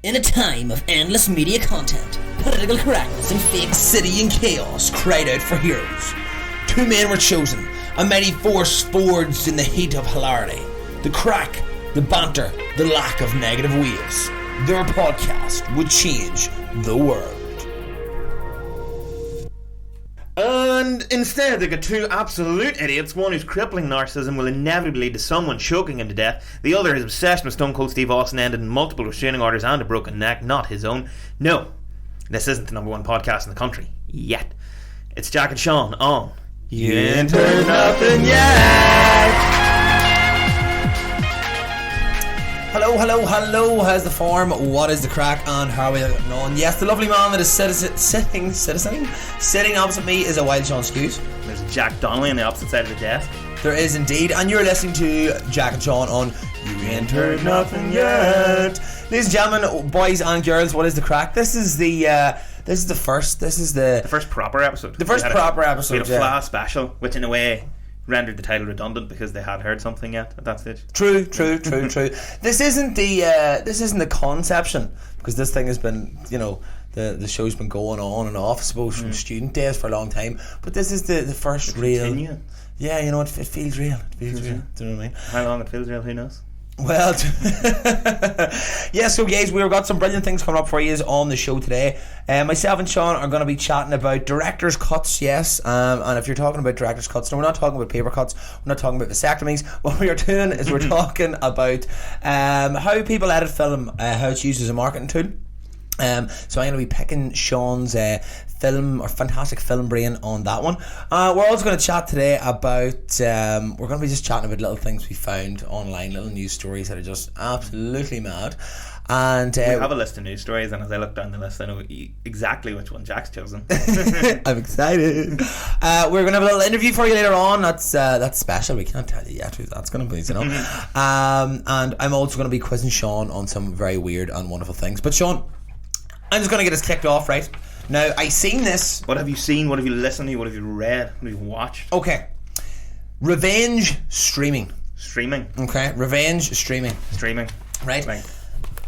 In a time of endless media content, political correctness and fake city and chaos cried out for heroes. Two men were chosen, a mighty force forged in the heat of hilarity. The crack, the banter, the lack of negative waves. Their podcast would change the world. And instead they got two absolute idiots, one whose crippling narcissism will inevitably lead to someone choking him to death, the other his obsession with Stone Cold Steve Austin ended in multiple restraining orders and a broken neck, not his own. No, this isn't the number one podcast in the country, yet. It's Jack and Sean on You Ain't Heard Nothin Yet. Hello, how's the form? What is the crack and how are we getting on? Yes, the lovely man that is sitting opposite me is a wild Sean Scoot. There's Jack Donnelly on the opposite side of the desk. There is indeed, and you're listening to Jack and Sean on You Ain't Heard Nothin Yet. Ladies and gentlemen, boys and girls, what is the crack? This is the first proper episode. The first proper episode. We had a flash special, which in a way rendered the title redundant because they hadn't heard something yet at that stage. True. This isn't the conception, because this thing has been, the show's been going on and off, I suppose, from student days for a long time. But this is the first real. Continue. Yeah, it feels real. Do you know what I mean? How long it feels real, who knows? Well, yeah, so guys, we've got some brilliant things coming up for you on the show today. Myself and Sean are going to be chatting about director's cuts, yes. And if you're talking about director's cuts, no, we're not talking about paper cuts, we're not talking about vasectomies. What we are doing is we're talking about how people edit film, how it's used as a marketing tool. So I'm going to be picking Sean's film or fantastic film brain on that one. We're also going to chat today about we're going to be just chatting about little things we found online, little news stories that are just absolutely mad. And we have a list of news stories, and as I look down the list I know exactly which one Jack's chosen. I'm excited. We're going to have a little interview for you later on. That's special. We can't tell you yet who that's going to be, and I'm also going to be quizzing Sean on some very weird and wonderful things. But Sean, I'm just going to get us kicked off, right? Now, I seen this. What have you seen? What have you listened to? What have you read? What have you watched? Okay. Revenge streaming. Streaming. Okay. Revenge streaming. Streaming. Right.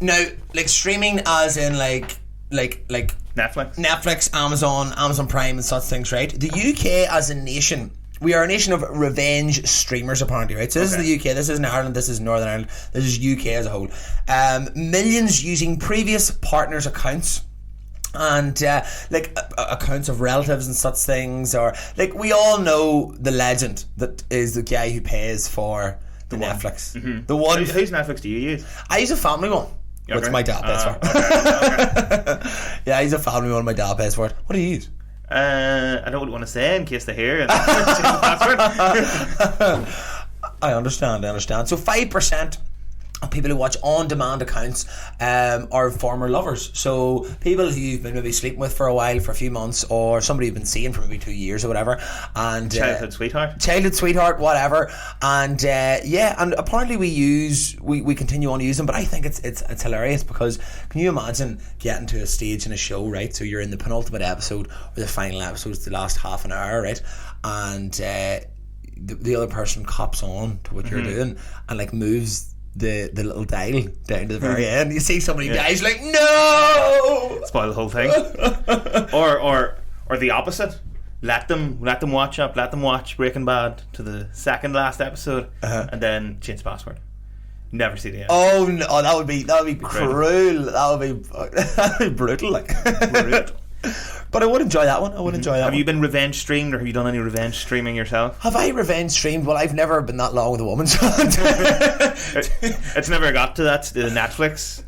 Now, like streaming as in like Netflix, Amazon Prime and such things, right? The UK as a nation, we are a nation of revenge streamers apparently, right? So this is the UK, this isn't Ireland, this is Northern Ireland, this is UK as a whole. Millions using previous partners' accounts and accounts of relatives and such things, or like we all know the legend that is the guy who pays for the Netflix. Mm-hmm. The one. Whose Netflix do you use? I use a family one. Which my dad pays for. Okay. Yeah, I use a family one. My dad pays for it. What do you use? I don't want to say in case they hear. I understand. So 5% of people who watch on-demand accounts are former lovers. So people who you've been maybe sleeping with for a while, for a few months, or somebody you've been seeing for maybe 2 years or whatever, and childhood sweetheart, whatever. And and apparently we continue on to use them. But I think it's hilarious, because can you imagine getting to a stage in a show, right? So you're in the penultimate episode or the final episode, it's the last half an hour, right? And the other person cops on to what you're doing and like moves the little dial down to the very end. You see somebody dies, like, no, spoil the whole thing. or the opposite. Let them watch Breaking Bad to the second last episode, and then change the password. Never see the end. Oh no, that would be cruel. That would be brutal, like. Brutal. But I would enjoy that one. Have you been revenge streamed, or have you done any revenge streaming yourself? Have I revenge streamed? Well, I've never been that long with a woman, so it's never got to that, the Netflix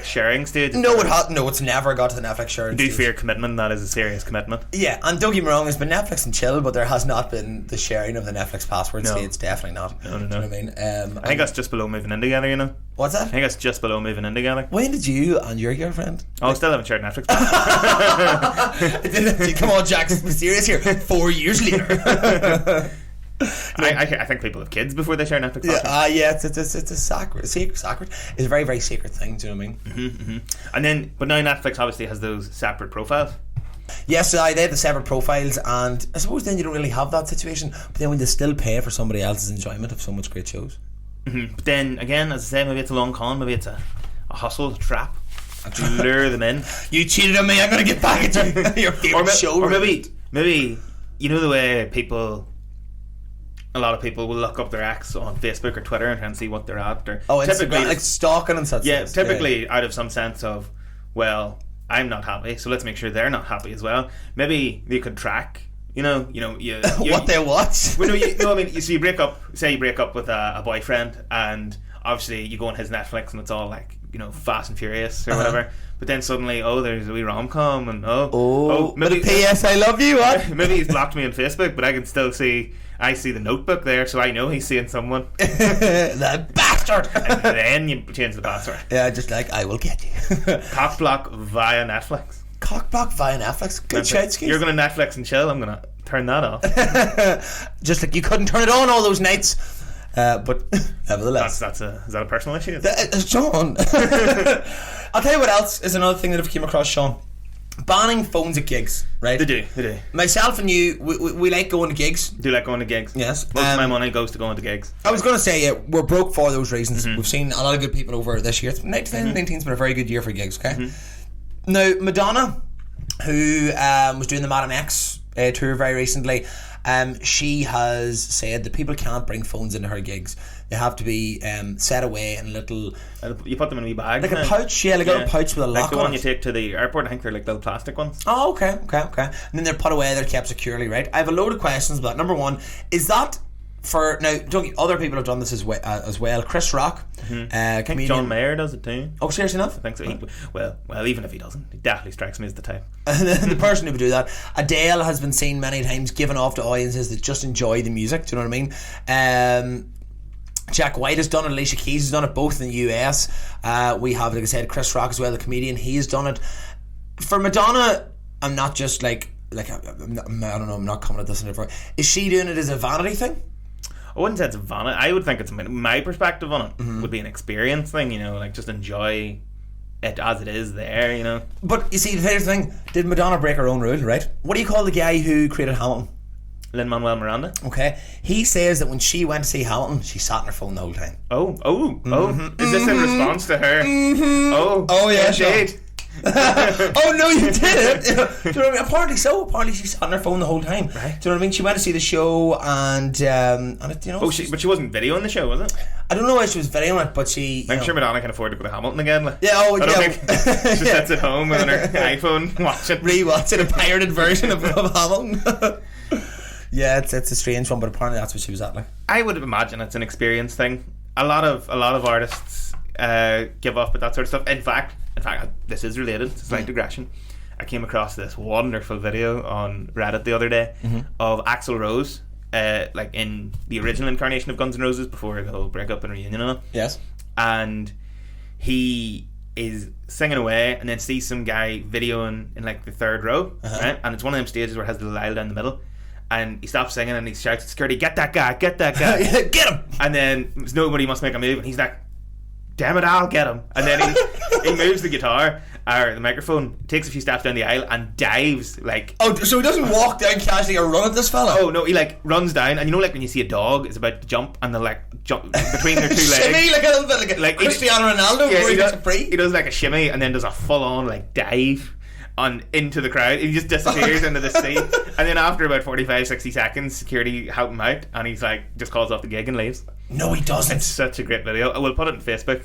sharing stage. No, it's never got to the Netflix sharing stage. Do fear commitment. That is a serious commitment. Yeah, and don't get me wrong, there's been Netflix and chill, but there has not been the sharing of the Netflix password stage. Definitely not. No. Do you know what I mean? I think that's just below moving in together, you know. What's that? I think that's just below moving in together. When did you and your girlfriend? Oh, still haven't shared Netflix. Come on, Jack, be serious here. 4 years later. I think people have kids before they share Netflix. It's a sacred. It's a very, very sacred thing. Do you know what I mean? And but now Netflix obviously has those separate profiles. Yes, they have the separate profiles, and I suppose then you don't really have that situation. But then when they still pay for somebody else's enjoyment of so much great shows. But then again, as I say, maybe it's a long con, maybe it's a hustle, a trap. lure them in. You cheated on me, I'm going to get back at you. Your favourite show. Or maybe, you know the way a lot of people will look up their ex on Facebook or Twitter and try and see what they're at. Or Instagram, like stalking and such. Yeah, typically out of some sense of, well, I'm not happy, so let's make sure they're not happy as well. Maybe they could track, you what they watch. Well, I mean, you break up. Say you break up with a boyfriend, and obviously you go on his Netflix, and it's all like, Fast and Furious or whatever. But then suddenly, there's a wee rom-com, and maybe P.S. I love you. What? Maybe he's blocked me on Facebook, but I can still see. I see the notebook there, so I know he's seeing someone. The bastard! And then you change the password. Yeah, just like, I will get you. Cockblock via Netflix. Cockblock via Netflix? Good shout, Skis. You're going to Netflix and chill, I'm going to turn that off. Just like you couldn't turn it on all those nights. But nevertheless. Is that a personal issue? Sean. I'll tell you what else is another thing that I've came across, Sean. Banning phones at gigs, right? They do. Myself and you, we like going to gigs. Do like going to gigs? Yes. Most of my money goes to going to gigs. I was going to say, we're broke for those reasons. We've seen a lot of good people over this year. 2019's been a very good year for gigs, okay? Now, Madonna, who was doing the Madam X tour very recently, she has said that people can't bring phones into her gigs. They have to be set away in a little... You put them in a wee bag. Like a pouch, a little pouch with a lock on it. Like the one you take to the airport, I think they're like little plastic ones. Oh, okay. And then they're put away, they're kept securely, right? I have a load of questions about that. Number one, is that for... Now, other people have done this as well. Chris Rock, I think John Mayer does it too. Oh, seriously enough? I think so. Well, even if he doesn't, he definitely strikes me as the type. The person who would do that. Adele has been seen many times giving off to audiences that just enjoy the music. Do you know what I mean? Jack White has done it. Alicia Keys has done it, both in the US. We have, like I said, Chris Rock as well, the comedian. He has done it. For Madonna, I'm not just I don't know, I'm not coming at this in a different... Is she doing it as a vanity thing? I wouldn't say it's a vanity. I would think it's my perspective on it would be an experience thing, like just enjoy it as it is there, But you see, here's the thing. Did Madonna break her own rule, right? What do you call the guy who created Hamilton? Lin-Manuel Miranda. Okay. He says that when she went to see Hamilton, she sat on her phone the whole time. Is this in response to her? Oh yeah, indeed. Oh no, you did. Do you know what I mean? Apparently so. Apparently she sat on her phone the whole time. Right. Do you know what I mean? She went to see the show and it, but she wasn't videoing the show, was it? I don't know why she was videoing it, but she... I'm sure Madonna can afford to go to Hamilton again. Like. Yeah, I don't think she sits at home on her iPhone watching. Rewatching a pirated version of Hamilton. Yeah, it's a strange one, but apparently that's what she was at. Like, I would imagine it's an experience thing. A lot of artists give up at that sort of stuff. In fact, this is related. It's a slight digression. I came across this wonderful video on Reddit the other day of Axl Rose, like in the original incarnation of Guns N' Roses before the whole breakup and reunion and all. Yes. And he is singing away and then sees some guy videoing in like the third row, right? And it's one of them stages where it has the aisle down the middle. And he stops singing and he shouts at security, "Get that guy, get that guy." Get him! And then nobody must make a move and he's like, "Damn it, I'll get him." And then he moves the guitar or the microphone, takes a few steps down the aisle and dives like... Oh, so he doesn't walk down casually or run at this fella? Oh no, he like runs down, and like when you see a dog is about to jump and they'll like jump between their two legs. Shimmy like a little bit like Cristiano Ronaldo before he gets a free. He does like a shimmy and then does a full on like dive into the crowd. He just disappears into the sea, and then after about 45-60 seconds security help him out and he's like just calls off the gig and leaves. No, he doesn't. It's such a great video. I will put it on Facebook,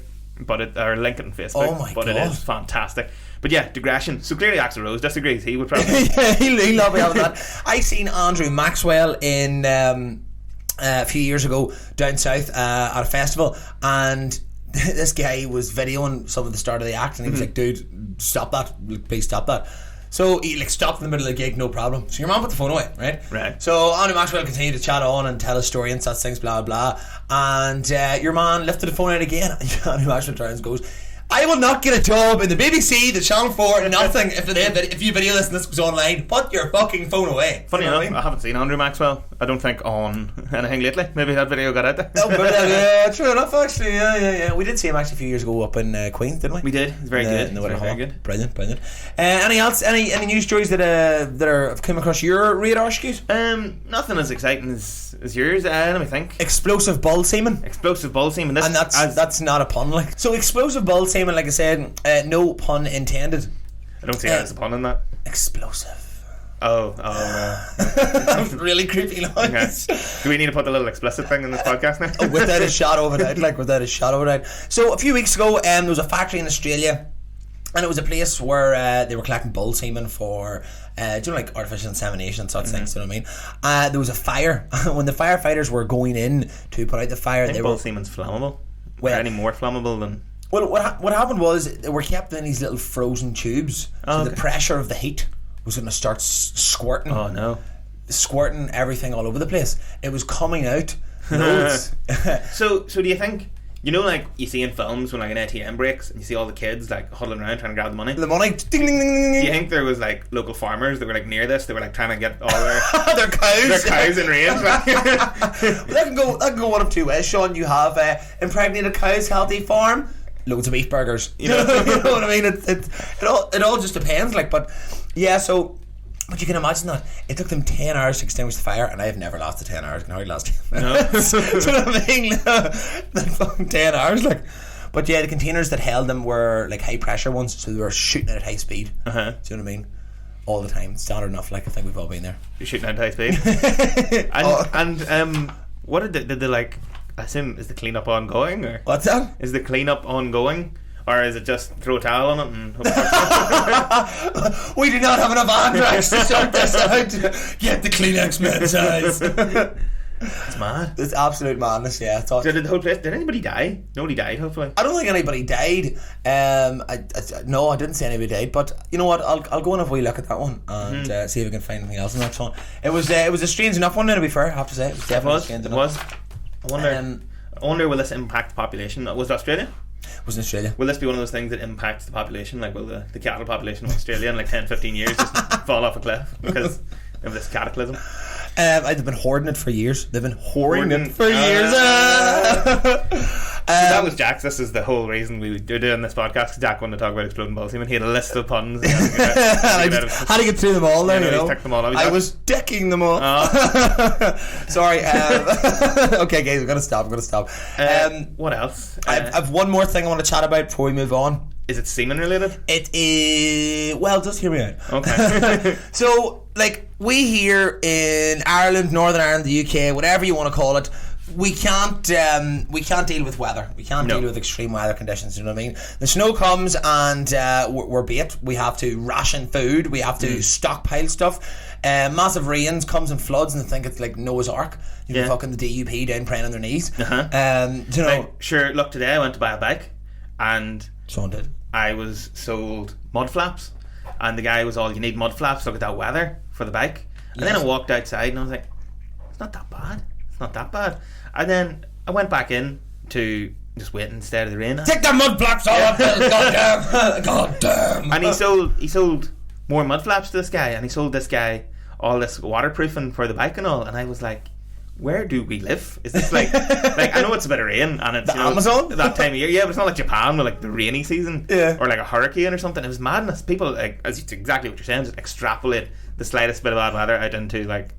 or link it on Facebook. Oh my God. It is fantastic. But yeah, digression. So clearly Axl Rose disagrees. He would probably yeah, he'll not be having that. I seen Andrew Maxwell in a few years ago down south at a festival, and this guy was videoing some of the start of the act and he was like, "Dude, stop that, please stop that." So he like stopped in the middle of the gig, no problem. So your man put the phone away, right? So Andrew Maxwell continued to chat on and tell his story and such things, blah blah blah. And your man lifted the phone out again and Andrew Maxwell turns and goes, "I will not get a job in the BBC, the Channel 4, nothing if you video this and this goes online. Put your fucking phone away." Funny enough, I haven't seen Andrew Maxwell, I don't think, on anything lately. Maybe that video got out there. Oh, but yeah, true enough actually. Yeah. We did see him actually a few years ago up in Queens, didn't we? We did. It's very good. Very good. Brilliant. Any else? Any news stories that have come across your radar, Scoot? Nothing as exciting as yours. Let me think. Explosive bull semen. Explosive bull semen. And that's not a pun, like. So explosive bull semen semen, like I said, no pun intended. I don't see how there's a pun in that. Explosive. Oh, Really creepy noise. Okay. Do we need to put the little explicit thing in this podcast now? Without a shadow of a doubt, without a shadow of a doubt. So a few weeks ago, there was a factory in Australia, and it was a place where they were collecting bull semen for, like artificial insemination and such things. You know what I mean? There was a fire. When the firefighters were going in to put out the fire, bull semen's flammable. Well, any more flammable than? Well, what happened was they were kept in these little frozen tubes, so the pressure of the heat was going to start squirting. Oh no! Squirting everything all over the place. It was coming out loads. So do you think, like you see in films when like an ATM breaks and you see all the kids like huddling around trying to grab the money? The money. Ding, ding, ding, ding. Do you think there was like local farmers that were like near this? They were like trying to get all their their cows in range. Well, that can go one of two ways, Sean. You have impregnated cows, healthy farm, loads of beef burgers. You know what I mean? It all just depends. But yeah. So, but you can imagine that it took them 10 hours to extinguish the fire, and I have never lasted 10 hours. I can hardly last 10 hours. No. So what I mean? That fucking 10 hours, But yeah, the containers that held them were like high pressure ones, so they were shooting at high speed. Do you know what I mean? All the time, standard enough. I think we've all been there. You're shooting at high speed. And what did they like? I assume, is the cleanup ongoing, or what's that? Is the cleanup ongoing, or is it just throw a towel on it and hope we do not have enough anthrax to sort this out. Get the Kleenex man size. It's mad. It's absolute madness. Yeah. Did the whole place? Did anybody die? Nobody died. Hopefully. I don't think anybody died. No, I didn't say anybody died. But you know what? I'll go and have a wee look at that one and see if we can find anything else in that one. It was a strange enough one. To be fair, I have to say, it was definitely strange enough. I wonder will this impact the population? Was it Australia? It was in Australia. Will this be one of those things that impacts the population? Like, will the cattle population of Australia in like 10-15 years just fall off a cliff because of this cataclysm? They've been hoarding it for years. They've been hoarding it for years. That was Jack's. This is the whole reason we were doing this podcast, because Jack wanted to talk about exploding bull semen. He had a list of puns. How to get through them all there, you know. Them all. I was decking them all. Sorry. Okay, guys, I'm going to stop. What else? I've one more thing I want to chat about before we move on. Is it semen related? It is. Well, just hear me out. Okay. So, we here in Ireland, Northern Ireland, the UK, whatever you want to call it, we can't deal with weather. We can't deal with extreme weather conditions. You know what I mean? The snow comes and we're bait. We have to ration food. We have to stockpile stuff. Massive rains comes and floods, and they think it's like Noah's Ark. You know, fucking the DUP down praying on their knees. You know. Sure. Look, today I went to buy a bike, and someone did. I was sold mud flaps, and the guy was all, "You need mud flaps. Look at that weather for the bike." And then I walked outside, and I was like, "It's not that bad. It's not that bad." And then I went back in to just wait instead of the rain. Take the mud flaps off! God damn! And he sold more mud flaps to this guy, and he sold this guy all this waterproofing for the bike and all. And I was like, where do we live? Is this like I know it's a bit of rain and it's Amazon that time of year, yeah, but it's not like Japan with like the rainy season, or like a hurricane or something. It was madness. People, as exactly what you're saying, just extrapolate the slightest bit of bad weather out into like.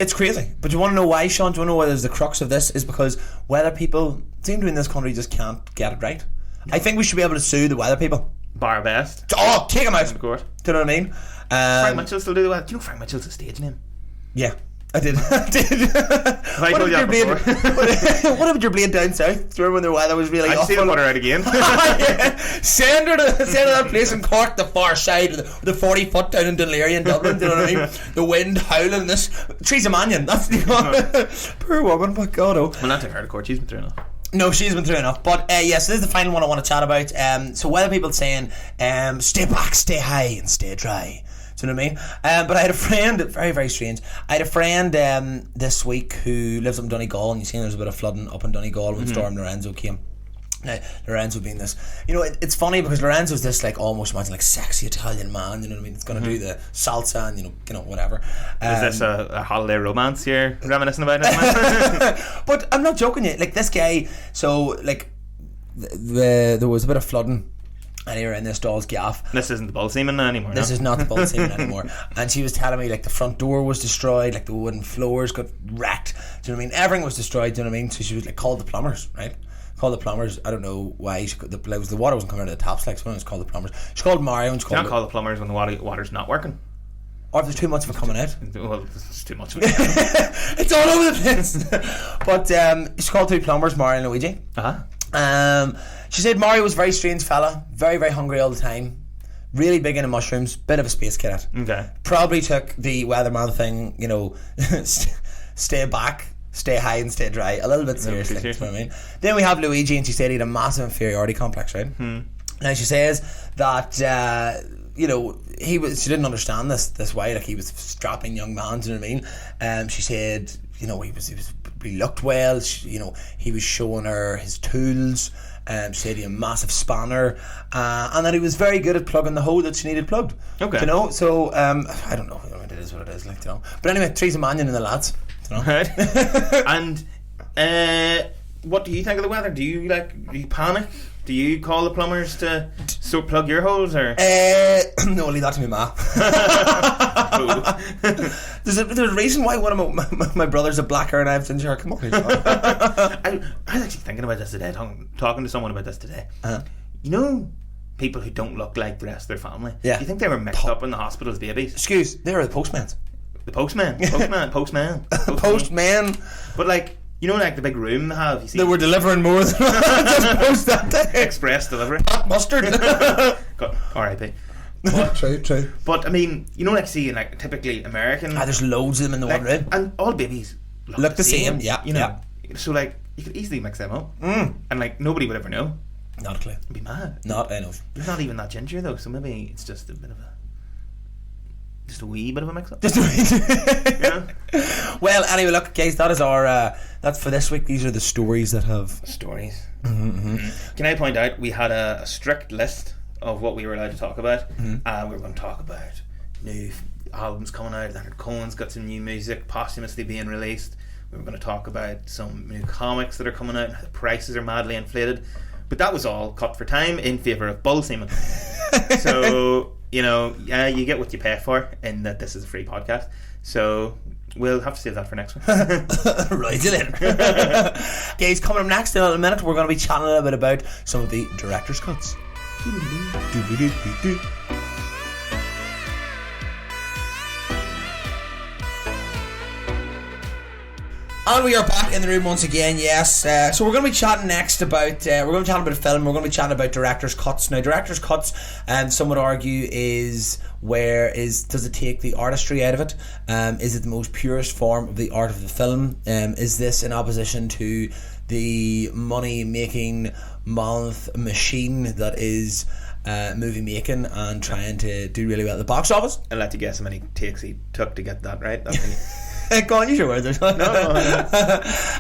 It's crazy. But you want to know why, Sean? Do you want to know why there's the crux of this? Is because weather people seem to in this country just can't get it right. I think we should be able to sue the weather people. Bar best. Oh, take them out. Of course. Do you know what I mean? Frank Mitchell still do the weather. Do you know Frank Mitchell's a stage name? Yeah. I did. Have I told you that before? What about your blade down south? Do you remember when the weather was really awful? I'd see the water out again. Send her to that place in Cork, the far side, the 40 foot down in Dunleary in Dublin. Do you know what I mean? The wind howling. This Teresa Mannion. That's the poor woman. But God, oh. Well, not to her to court. She's been through enough. No, she's been through enough. But yes, this is the final one I want to chat about. So weather people saying, stay back, stay high, and stay dry. Do you know what I mean? But I had a friend, very, very strange. I had a friend this week who lives up in Donegal, and you've seen there's a bit of flooding up in Donegal when Storm Lorenzo came. Now, Lorenzo being this, it's funny because Lorenzo's this almost imagine sexy Italian man. You know what I mean? It's going to do the salsa and you know whatever. Is this a holiday romance you're reminiscing about? It, but I'm not joking you. This guy. So there was a bit of flooding. And you're in this doll's gaff. This isn't the bull semen anymore. This is not the bull semen anymore. And she was telling me the front door was destroyed, the wooden floors got wrecked. Do you know what I mean? Everything was destroyed. Do you know what I mean? So she was called the plumbers, right? called the plumbers. I don't know why the water wasn't coming out of the taps, like, so it was called the plumbers. She's called Mario and You can't call the plumbers when the water's not working. Or if there's too much of it coming out. Well, there's too much of it. It's all over the place. But she's called two plumbers, Mario and Luigi. She said Mario was a very strange fella, very, very hungry all the time, really big into mushrooms, bit of a space cadet. Okay. Probably took the weatherman thing, you know, stay back, stay high and stay dry a little bit seriously. You know what I mean? Then we have Luigi, and she said he had a massive inferiority complex, right? Now she says that you know, she didn't understand this way, like he was a strapping young man, do you know what I mean? She said, you know, he looked well, you know, he was showing her his tools. She said he had a massive spanner, and that he was very good at plugging the hole that she needed plugged. Okay. You know, so I don't know, it is what it is, like, you know. But anyway, Teresa Mannion and the lads, you know. Right. And what do you think of the weather? Do you panic? Do you call the plumbers to plug your holes, or? No, leave that to me, ma. There's a reason why one of my brothers a black hair and I have ginger hair. Come on, I was actually thinking about this today, talking to someone about this today. You know, people who don't look like the rest of their family. Yeah. Do you think they were mixed up in the hospital as babies? Excuse, they were the postmen. The postman. Postman. But like, you know, like the big room they have. You see, they were delivering more than just post that day. Express delivery. Hot mustard. R.I.P. True. But I mean, you know, like see, in like typically American. There's loads of them in the one room, and all babies look the same. Yeah, you know. Yeah. So like, you could easily mix them up, and like nobody would ever know. Not a clue. It'd be mad. I know. You're not even that ginger though, so maybe it's just a bit of a. Just a wee bit of a mix-up. Yeah. Well, anyway, look, guys, that is our that's for this week. These are the stories that have stories. Can I point out we had a strict list of what we were allowed to talk about, and we were going to talk about new albums coming out. Leonard Cohen's got some new music posthumously being released. We were going to talk about some new comics that are coming out. The prices are madly inflated, but that was all cut for time in favour of bull semen. So. You know, you get what you pay for, in that this is a free podcast. So we'll have to save that for next week. Right, then. Guys, coming up next in a little minute, we're going to be chatting a little bit about some of the director's cuts. And we are back in the room once again, yes. So we're going to be chatting next about film. We're going to be chatting about director's cuts. Now, director's cuts, some would argue, does it take the artistry out of it? Is it the most purest form of the art of the film? Is this in opposition to the money-making monolith machine that is movie making and trying to do really well at the box office? I'll let you guess how many takes he took to get that right. Go on, use your words. No.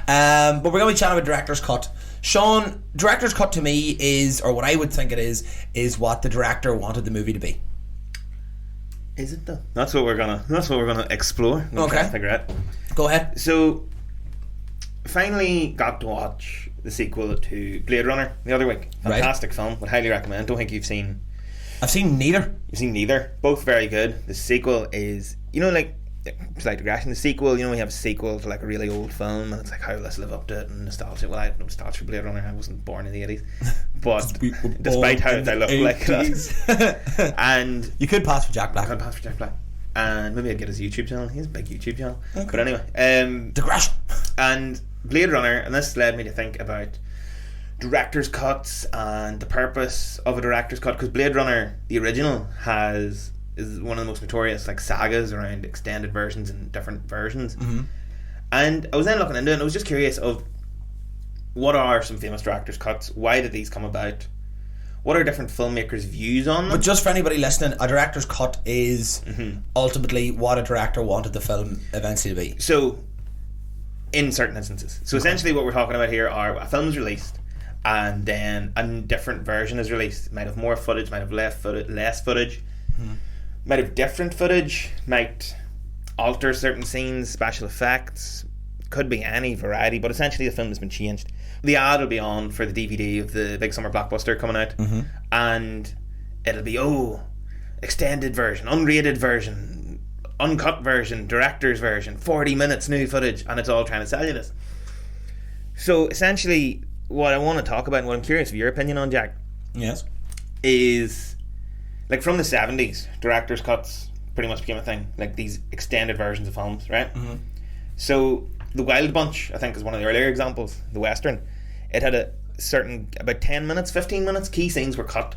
But we're going to be chatting about director's cut. Sean, director's cut to me is, or what I would think it is what the director wanted the movie to be. Is it though? That's what we're gonna explore. Okay. Figure out. Go ahead. So, finally got to watch the sequel to Blade Runner the other week. Fantastic film. Would highly recommend. Don't think you've seen. I've seen neither. You've seen neither. Both very good. The sequel is, you know, like. Slight digression. The sequel, you know, we have a sequel to like a really old film, and it's like, how will this live up to it? And nostalgia. Well, I have no nostalgia for Blade Runner. I wasn't born in the 80s, but despite how I look like that, and you could pass for Jack Black. And maybe I'd get his YouTube channel. He has a big YouTube channel. Okay. But anyway, digression. And Blade Runner, and this led me to think about director's cuts and the purpose of a director's cut, because Blade Runner, the original, is one of the most notorious like sagas around extended versions and different versions. And I was then looking into it, and I was just curious of what are some famous director's cuts, why did these come about, what are different filmmakers' views on them. But just for anybody listening, a director's cut is ultimately what a director wanted the film eventually to be. So in certain instances, essentially what we're talking about here are a film is released and then a different version is released. It might have more footage, might have less footage, might have different footage, might alter certain scenes, special effects, could be any variety, but essentially the film has been changed. The ad will be on for the DVD of the big summer blockbuster coming out, and it'll be, extended version, unrated version, uncut version, director's version, 40 minutes new footage, and it's all trying to sell you this. So essentially what I want to talk about, and what I'm curious of your opinion on, Jack, Yes. is like from the 70s, director's cuts pretty much became a thing. Like these extended versions of films, right? Mm-hmm. So The Wild Bunch, I think, is one of the earlier examples. The Western, it had a certain about 10 minutes, 15 minutes. Key scenes were cut,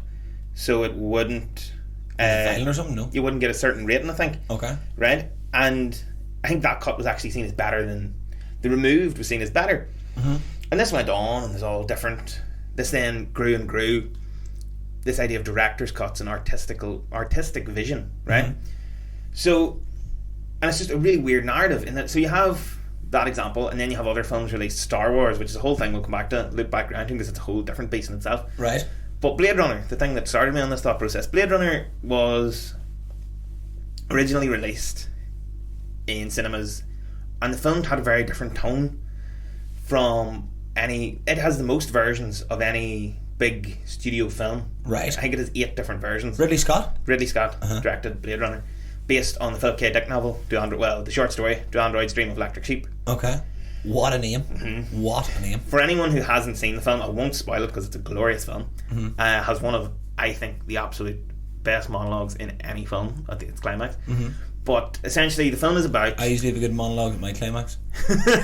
so it wouldn't. Violent or something? No. You wouldn't get a certain rating, I think. Okay. Right, and I think that cut was actually seen as better than the removed was seen as better. Mm-hmm. And this went on, and there's all different. This then grew and grew. This idea of director's cuts and artistic vision, right? Mm-hmm. So, and it's just a really weird narrative in that. So you have that example, and then you have other films released. Star Wars, which is a whole thing. We'll come back to loop back around to because it's a whole different beast in itself. Right. But Blade Runner, the thing that started me on this thought process, Blade Runner was originally released in cinemas, and the film had a very different tone from any. It has the most versions of any big studio film. Right. I think it has 8 different versions. Ridley Scott? Ridley Scott directed Blade Runner, based on the Philip K. Dick novel, the short story, Do Androids Dream of Electric Sheep. Okay. What a name. Mm-hmm. What a name. For anyone who hasn't seen the film, I won't spoil it because it's a glorious film. Mm-hmm. Has one of, I think, the absolute best monologues in any film at its climax. Mm-hmm. But essentially, the film is about. I usually have a good monologue at my climax.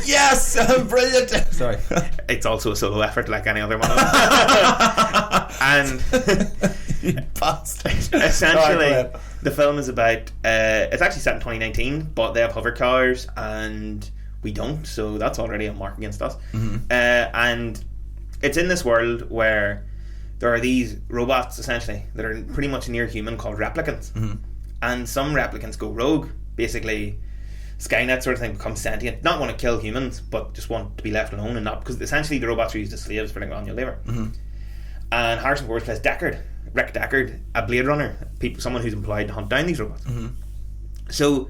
Yes! Brilliant! Sorry. It's also a solo effort like any other monologue. And You bastard. essentially, the film is about. It's actually set in 2019, but they have hover cars and we don't, so that's already a mark against us. Mm-hmm. And it's in this world where there are these robots essentially that are pretty much near human called replicants. Mm-hmm. And some replicants go rogue, basically Skynet sort of thing, become sentient, not want to kill humans but just want to be left alone, and not because essentially the robots are used as slaves for like manual labour. Mm-hmm. And Harrison Ford plays Rick Deckard, a Blade Runner, someone who's employed to hunt down these robots. Mm-hmm. So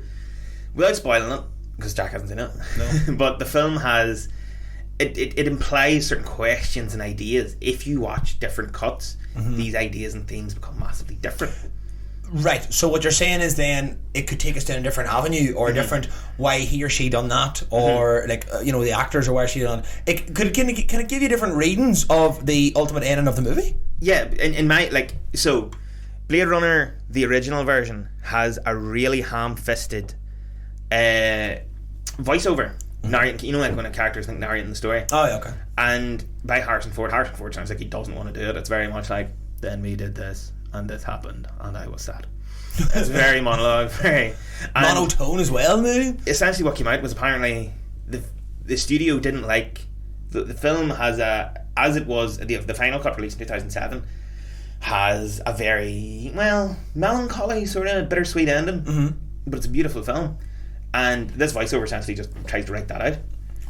without spoiling it, because Jack hasn't seen it, No. but the film has it implies certain questions and ideas. If you watch different cuts, these ideas and themes become massively different. Right, so what you're saying is then it could take us down a different avenue or a different why he or she done that, or like the actors or why she done it. Can it give you different readings of the ultimate ending of the movie? Yeah, in my so Blade Runner, the original version, has a really ham-fisted voiceover narrating, like when a character's think narrating the story. Oh yeah, okay. And by Harrison Ford sounds like he doesn't want to do it. It's very much like, then we did this and this happened and I was sad. It's very monologue, very monotone as well, maybe. Essentially what came out was apparently the studio didn't like the film has as it was the final cut released in 2007 has a very melancholy sort of bittersweet ending, but it's a beautiful film, and this voiceover essentially just tries to write that out.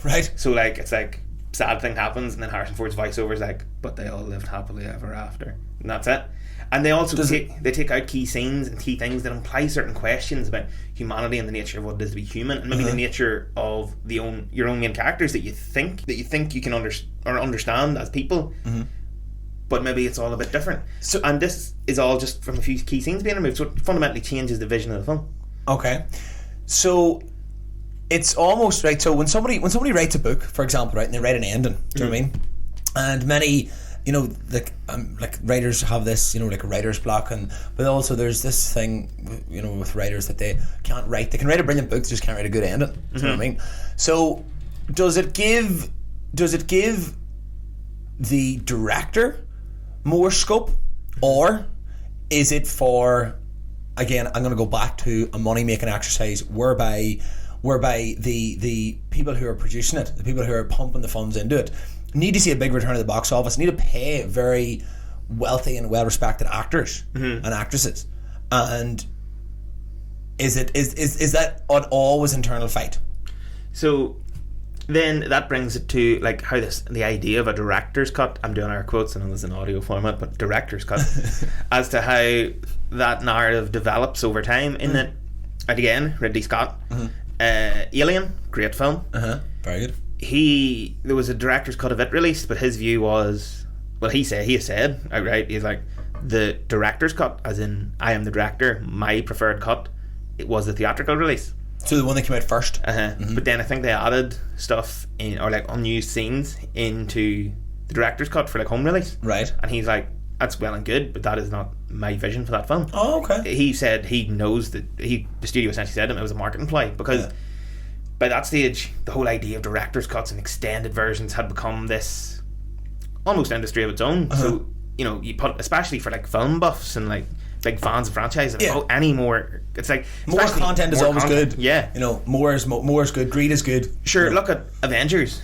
Right. So like it's like sad thing happens and then Harrison Ford's voiceover is like, but they all lived happily ever after, and that's it. And they also take out key scenes and key things that imply certain questions about humanity and the nature of what it is to be human, and maybe the nature of your own main characters that you think you can understand as people, but maybe it's all a bit different. So, and this is all just from a few key scenes being removed, so it fundamentally changes the vision of the film. Okay, so it's almost right. So when somebody writes a book, for example, right, and they write an ending, do you know what I mean? And many. Like writers have this, like a writer's block, but also there's this thing, with writers that they can't write. They can write a brilliant book, they just can't write a good ending. Do you know what I mean? So, does it give the director more scope, or is it for? Again, I'm going to go back to a money making exercise whereby the people who are producing it, the people who are pumping the funds into it, need to see a big return at the box office, need to pay very wealthy and well-respected actors and actresses, and is that an always internal fight? So then that brings it to like how the idea of a director's cut, I'm doing air quotes, I know this is an audio format, but director's cut as to how that narrative develops over time, in that, and again, Ridley Scott, Alien, great film, very good. There was a director's cut of it released, but his view was, he has said outright, he's like, the director's cut, as in I am the director, my preferred cut, it was the theatrical release. So the one that came out first. But then I think they added stuff in, or like unused scenes into the director's cut for like home release. Right. And he's like, that's well and good, but that is not my vision for that film. Oh, okay. He said he knows that the studio essentially said to him it was a marketing ploy, because by that stage the whole idea of director's cuts and extended versions had become this almost industry of its own. So you put, especially for like film buffs and like big fans of franchises, any more, it's like more content is always good. Yeah, more is good. Greed is good. Sure. Look at Avengers.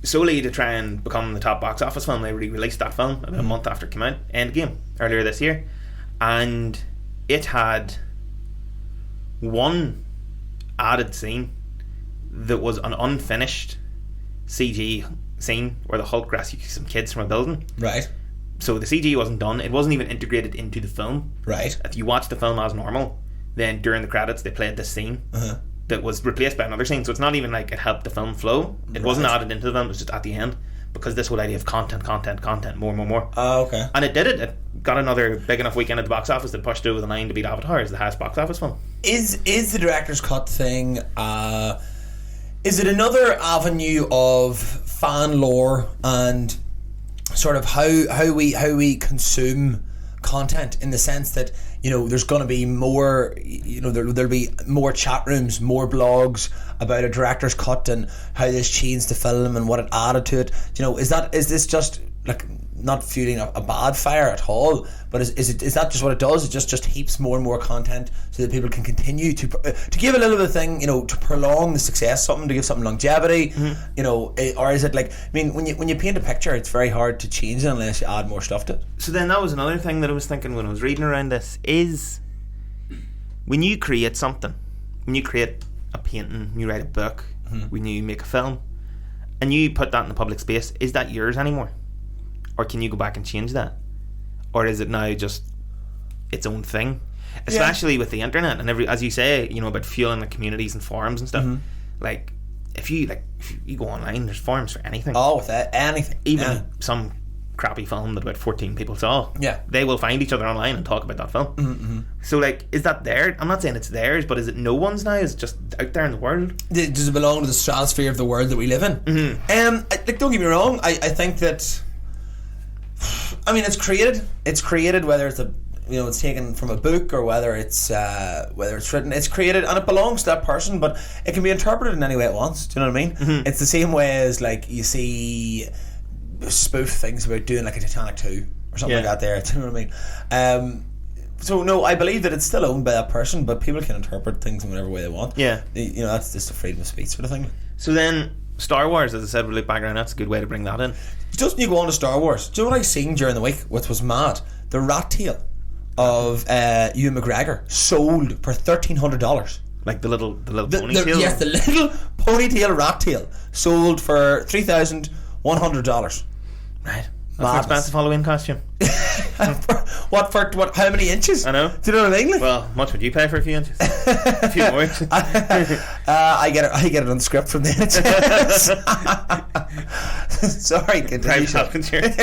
Solely to try and become the top box office film, they re-released that film about a month after it came out, Endgame, earlier this year, and it had one added scene that was an unfinished CG scene where the Hulk rescues some kids from a building. Right. So the CG wasn't done. It wasn't even integrated into the film. Right. If you watch the film as normal, then during the credits they played this scene that was replaced by another scene. So it's not even like it helped the film flow. It wasn't added into the film. It was just at the end, because this whole idea of content, more. Oh, okay. And it did it. It got another big enough weekend at the box office that pushed it over the line to beat Avatar as the highest box office film. Is the director's cut thing? Is it another avenue of fan lore and sort of how we consume content, in the sense that there's going to be more, there'll be more chat rooms, more blogs about a director's cut and how this changed the film and what it added to it. Is this just like not fueling a bad fire at all, but is that just what it does? It just heaps more and more content so that people can continue to give a little bit of thing, to prolong the success of something, to give something longevity, or is it like, I mean, when you paint a picture, it's very hard to change it unless you add more stuff to it. So then that was another thing that I was thinking when I was reading around this, is when you create something, when you create a painting, you write a book, when you make a film, and you put that in the public space, is that yours anymore? Or can you go back and change that? Or is it now just its own thing? Especially with the internet and as you say, about fueling the communities and forums and stuff. Like if you go online, there's forums for anything. Oh, with anything. Even some crappy film that about 14 people saw. Yeah. They will find each other online and talk about that film. So like, is that there? I'm not saying it's theirs, but is it no one's now? Is it just out there in the world? Does it belong to the stratosphere of the world that we live in? Like, don't get me wrong, I think that, I mean, it's created whether it's it's taken from a book or whether it's written, it's created and it belongs to that person, but it can be interpreted in any way it wants. Do you know what I mean? It's the same way as like you see spoof things about doing like a Titanic 2 or something like that there. Do you know what I mean? So no, I believe that it's still owned by that person, but people can interpret things in whatever way they want. That's just a freedom of speech sort of thing. So then Star Wars, as I said, we look back around, that's a good way to bring that in. Just when you go on to Star Wars, do you know what I seen during the week, which was mad? The rat tail of Ewan McGregor sold for $1,300. Like the little ponytail? Yes, the little ponytail rat tail sold for $3,100. Right. That's an expensive Halloween costume. What? How many inches? I know. Do you know what I mean? Like, well, much would you pay for a few inches? A few more inches. I get it on script from the NHS. Sorry, private health insurance.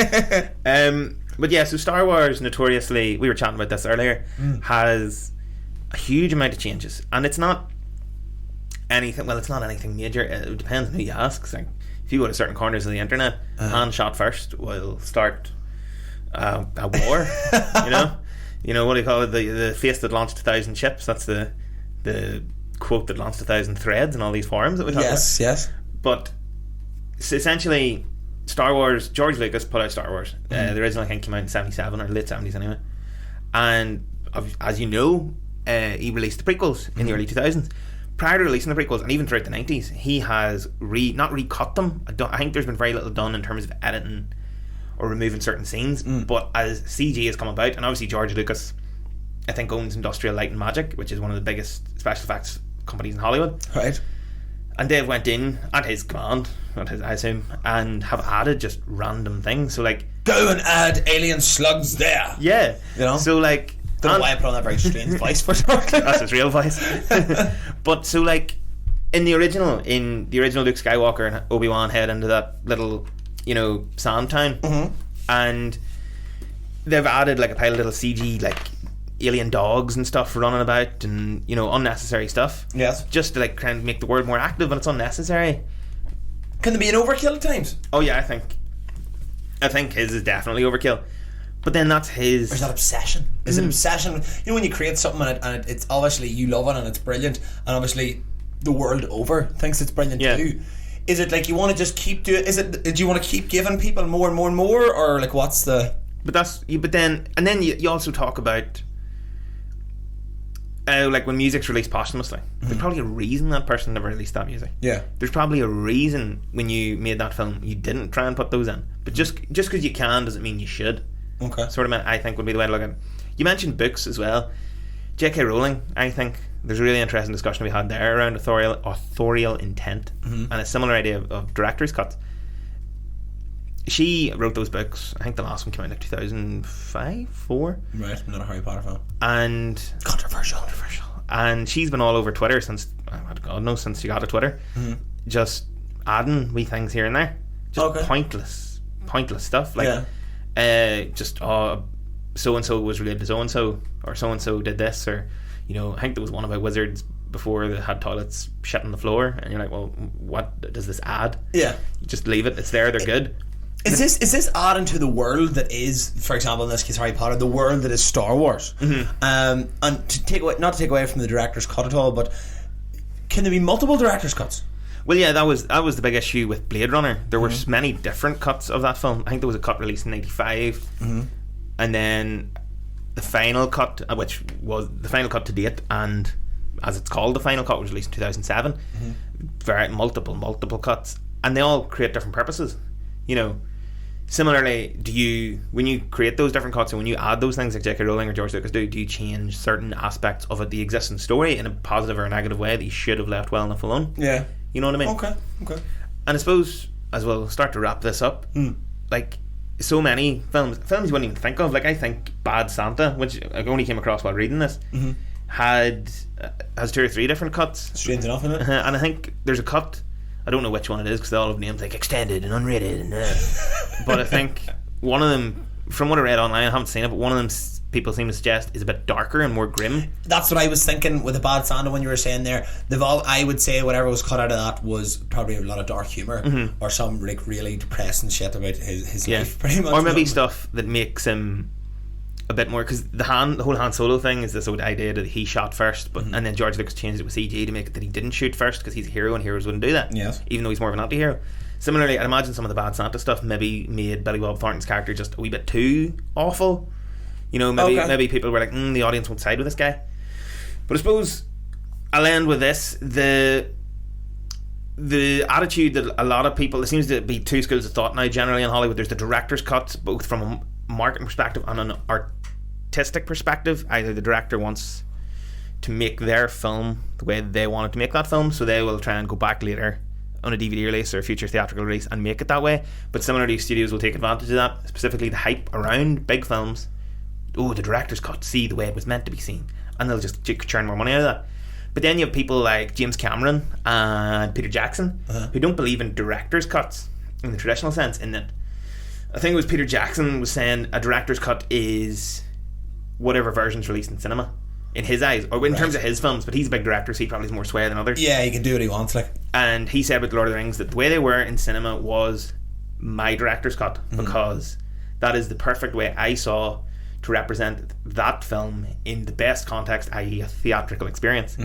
But yeah, so Star Wars notoriously, we were chatting about this earlier, has a huge amount of changes, and it's not anything. Well, it's not anything major. It depends on who you ask. Like, if you go to certain corners of the internet, hand shot first will start a war. What do you call it? The face that launched 1,000 ships. That's the quote that launched 1,000 threads and all these forums that we talk about. Yes. But so essentially, Star Wars. George Lucas put out Star Wars. The original, I think, came out in '77 or late '70s anyway. And as you know, he released the prequels in the early 2000s. Prior to releasing the prequels, and even throughout the 90s, he has not recut them. I think there's been very little done in terms of editing or removing certain scenes. But as CG has come about, and obviously George Lucas, I think, owns Industrial Light and Magic, which is one of the biggest special effects companies in Hollywood. Right. And they've went in at his command, I assume, and have added just random things. So like, go and add alien slugs there. Yeah. So like, don't know why I put on that very strange voice for talking. That's his real voice. But so like, in the original Luke Skywalker and Obi-Wan head into that little, sand town, and they've added like a pile of little CG like alien dogs and stuff running about, and unnecessary stuff. Yes. Just to like try and make the world more active, and it's unnecessary. Can there be an overkill at times? Oh yeah, I think I think his is definitely overkill. But then that's his... Or is that obsession? Is it obsession? You know, when you create something and it's obviously you love it and it's brilliant, and obviously the world over thinks it's brilliant too. Is it like you want to just keep doing? Do you want to keep giving people more and more and more, or like what's the? But then you also talk about like when music's released posthumously. There's probably a reason that person never released that music. Yeah. There's probably a reason when you made that film you didn't try and put those in. But just because you can doesn't mean you should. Okay. Sort of, I think, would be the way to look at it. You mentioned books as well. J.K. Rowling, I think there's a really interesting discussion we had there around authorial intent and a similar idea of director's cuts. She wrote those books. I think the last one came out in like 2005, 4. Right, not a Harry Potter film. And controversial. And she's been all over Twitter since, God knows, since she got a Twitter, just adding wee things here and there, just pointless stuff like. Just so and so was related to so and so, or so and so did this, or you know, I think there was one about wizards before that had toilets shit on the floor, and you're like, well, what does this add? Yeah, you just leave it. It's there. They're good. Is this adding to the world that is, for example, in this case, Harry Potter, the world that is Star Wars? And to take away, not to take away from the director's cut at all, but can there be multiple director's cuts? Well, yeah, that was the big issue with Blade Runner. There were many different cuts of that film. I think there was a cut released in '95, and then the final cut, which was the final cut to date, and as it's called, the final cut was released in 2007. Very multiple cuts, and they all create different purposes. You know, similarly, when you create those different cuts and when you add those things like J.K. Rowling or George Lucas do you change certain aspects of the existing story in a positive or a negative way that you should have left well enough alone? Yeah. You know what I mean? Okay. And I suppose, as we'll start to wrap this up, like, so many films you wouldn't even think of. Like, I think Bad Santa, which I only came across while reading this, has 2 or 3 different cuts. Strange enough, isn't it? And I think there's a cut, I don't know which one it is, because they all have names like extended and unrated, and but I think one of them, from what I read online, I haven't seen it, but one of them people seem to suggest is a bit darker and more grim. That's what I was thinking with the Bad Santa when you were saying there. I would say whatever was cut out of that was probably a lot of dark humour or some like really depressing shit about his life, pretty much. Or maybe stuff that makes him a bit more, because the whole Han Solo thing is this old idea that he shot first, but and then George Lucas changed it with CG to make it that he didn't shoot first because he's a hero and heroes wouldn't do that. Yes. Even though he's more of an anti-hero. Similarly, I'd imagine some of the Bad Santa stuff maybe made Billy Bob Thornton's character just a wee bit too awful. You know, maybe people were like, the audience won't side with this guy. But I suppose I'll end with this. The attitude that a lot of people, there seems to be 2 schools of thought now generally in Hollywood. There's the director's cut, both from a marketing perspective and an artistic perspective. Either the director wants to make their film the way they wanted to make that film, so they will try and go back later on a DVD release or a future theatrical release and make it that way. But similarly, studios will take advantage of that, specifically the hype around big films. Oh, the director's cut, see the way it was meant to be seen, and they'll just churn more money out of that. But then you have people like James Cameron and Peter Jackson who don't believe in director's cuts in the traditional sense, in that I think it was Peter Jackson was saying a director's cut is whatever version's released in cinema in his eyes, or in terms of his films, but he's a big director, so he probably has more sway than others. Yeah, he can do what he wants, like. And he said with Lord of the Rings that the way they were in cinema was my director's cut, because that is the perfect way I saw to represent that film in the best context, i.e. a theatrical experience.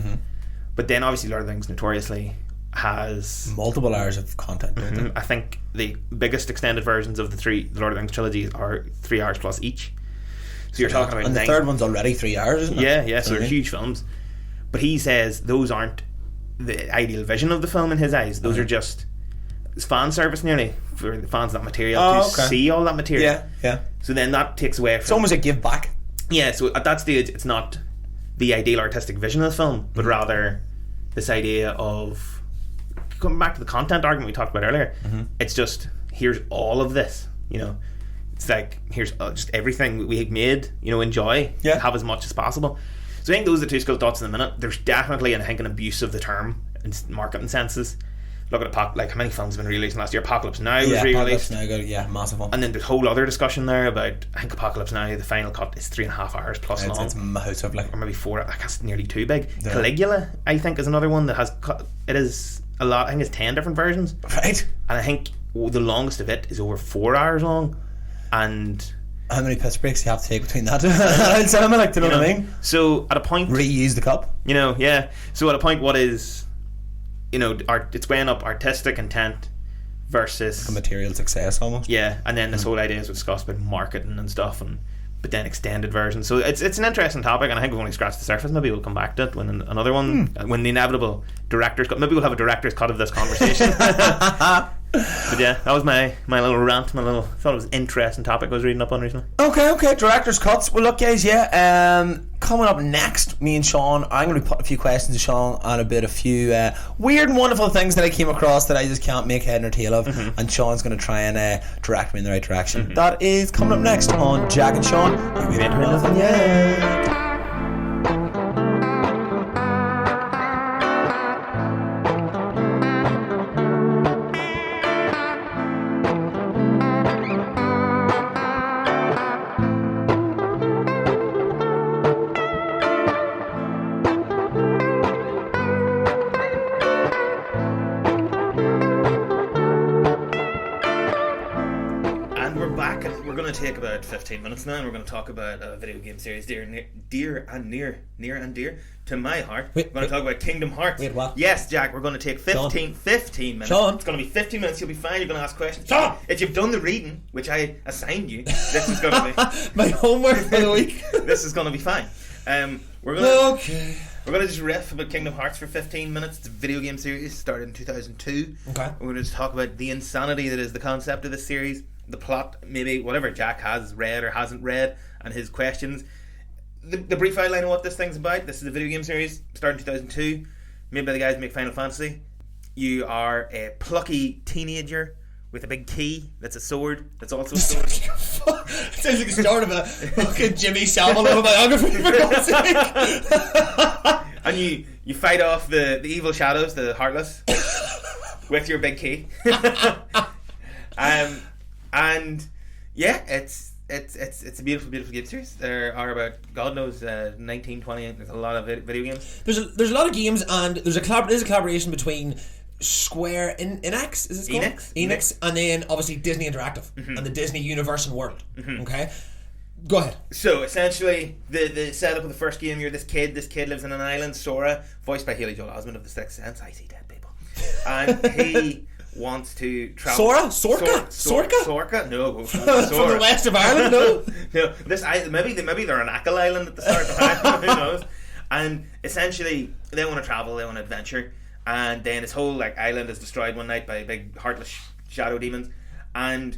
But then obviously Lord of the Rings notoriously has multiple hours of content. I think the biggest extended versions of the Lord of the Rings trilogy are 3 hours plus each. So you're talking about, and the third one's already 3 hours, isn't it? Yeah, so they're huge films. But he says those aren't the ideal vision of the film in his eyes. Those are just, it's fan service nearly for the fans of that material see all that material. Yeah. So then that takes away from, it's almost a give back. Yeah, so at that stage it's not the ideal artistic vision of the film, but rather this idea of, coming back to the content argument we talked about earlier, it's just, here's all of this, you know. It's like, here's just everything we made, you know, enjoy, have as much as possible. So I think those are the 2 school of thoughts in the minute. There's definitely, I think, an abuse of the term in marketing senses. Look at like how many films have been released last year. Apocalypse Now was re-released. Apocalypse Now, massive one. And then there's a whole other discussion there about, I think Apocalypse Now, the final cut is 3.5 hours plus long. It's massive, like, or maybe 4. I guess it's nearly too big. Yeah. Caligula, I think, is another one that has it is a lot. I think it's 10 different versions. Right. And I think the longest of it is over 4 hours long. And how many piss breaks do you have to take between that? I'd say, like, do you know what I mean? So at a point, reuse the cup. So at a point, what is, it's weighing up artistic intent versus like a material success almost. Yeah, and then this whole idea is discussed about marketing and stuff, but then extended versions. So it's an interesting topic, and I think we've only scratched the surface. Maybe we'll come back to it when another one, when the inevitable director's cut. Maybe we'll have a director's cut of this conversation. But yeah, that was my little rant. Thought it was an interesting topic I was reading up on recently. Okay, director's cuts. Well, look, guys, coming up next, me and Sean, I'm going to be putting a few questions to Sean on a few weird and wonderful things that I came across that I just can't make head nor tail of, and Sean's going to try and direct me in the right direction. That is coming up next on Jack and Sean. We ain't heard nothing yet. Take about 15 minutes now, and we're going to talk about a video game series near and dear to my heart. We're going to talk about Kingdom Hearts. Wait, what? Yes, Jack, we're going to take 15 minutes. Sean. It's going to be 15 minutes. You'll be fine. You're going to ask questions. Sean. If you've done the reading, which I assigned you, this is going to be my homework for the week. This is going to be fine. We're going to just riff about Kingdom Hearts for 15 minutes. It's a video game series started in 2002. Okay. We're going to talk about the insanity that is the concept of this series, the plot, maybe whatever Jack has read or hasn't read, and his questions. The brief outline of what this thing's about. This is a video game series started in 2002, made by the guys who make Final Fantasy. You are a plucky teenager with a big key that's a sword that's also a sword. It sounds like the start of a fucking Jimmy Savile autobiography, for God's sake. And you fight off the evil shadows, the Heartless, with your big key. And yeah, it's a beautiful game series. There are about, God knows, 19, 20. There's a lot of video games. There's a lot of games, and there's a collaboration between Square Enix, is it called? Enix, and then obviously Disney Interactive and the Disney Universe and World. Okay, go ahead. So essentially, the setup of the first game, you're this kid. This kid lives in an island, Sora, voiced by Haley Joel Osment of The Sixth Sense. I see dead people, and he wants to travel. Sorka? No, from the west of Ireland. No. Maybe they're on Ackle Island at the start of time. Who knows? And essentially, they want to travel. They want to adventure. And then his whole island is destroyed one night by big heartless shadow demons. And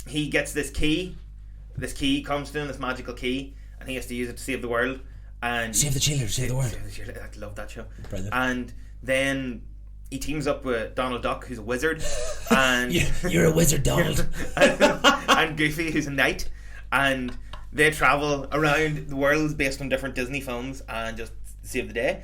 he gets this key. This key comes to him, this magical key, and he has to use it to save the world. And save the children, save the world. I love that show. Brilliant. And then he teams up with Donald Duck, who's a wizard, and you're a wizard, Donald. and Goofy, who's a knight, and they travel around the world based on different Disney films and just save the day.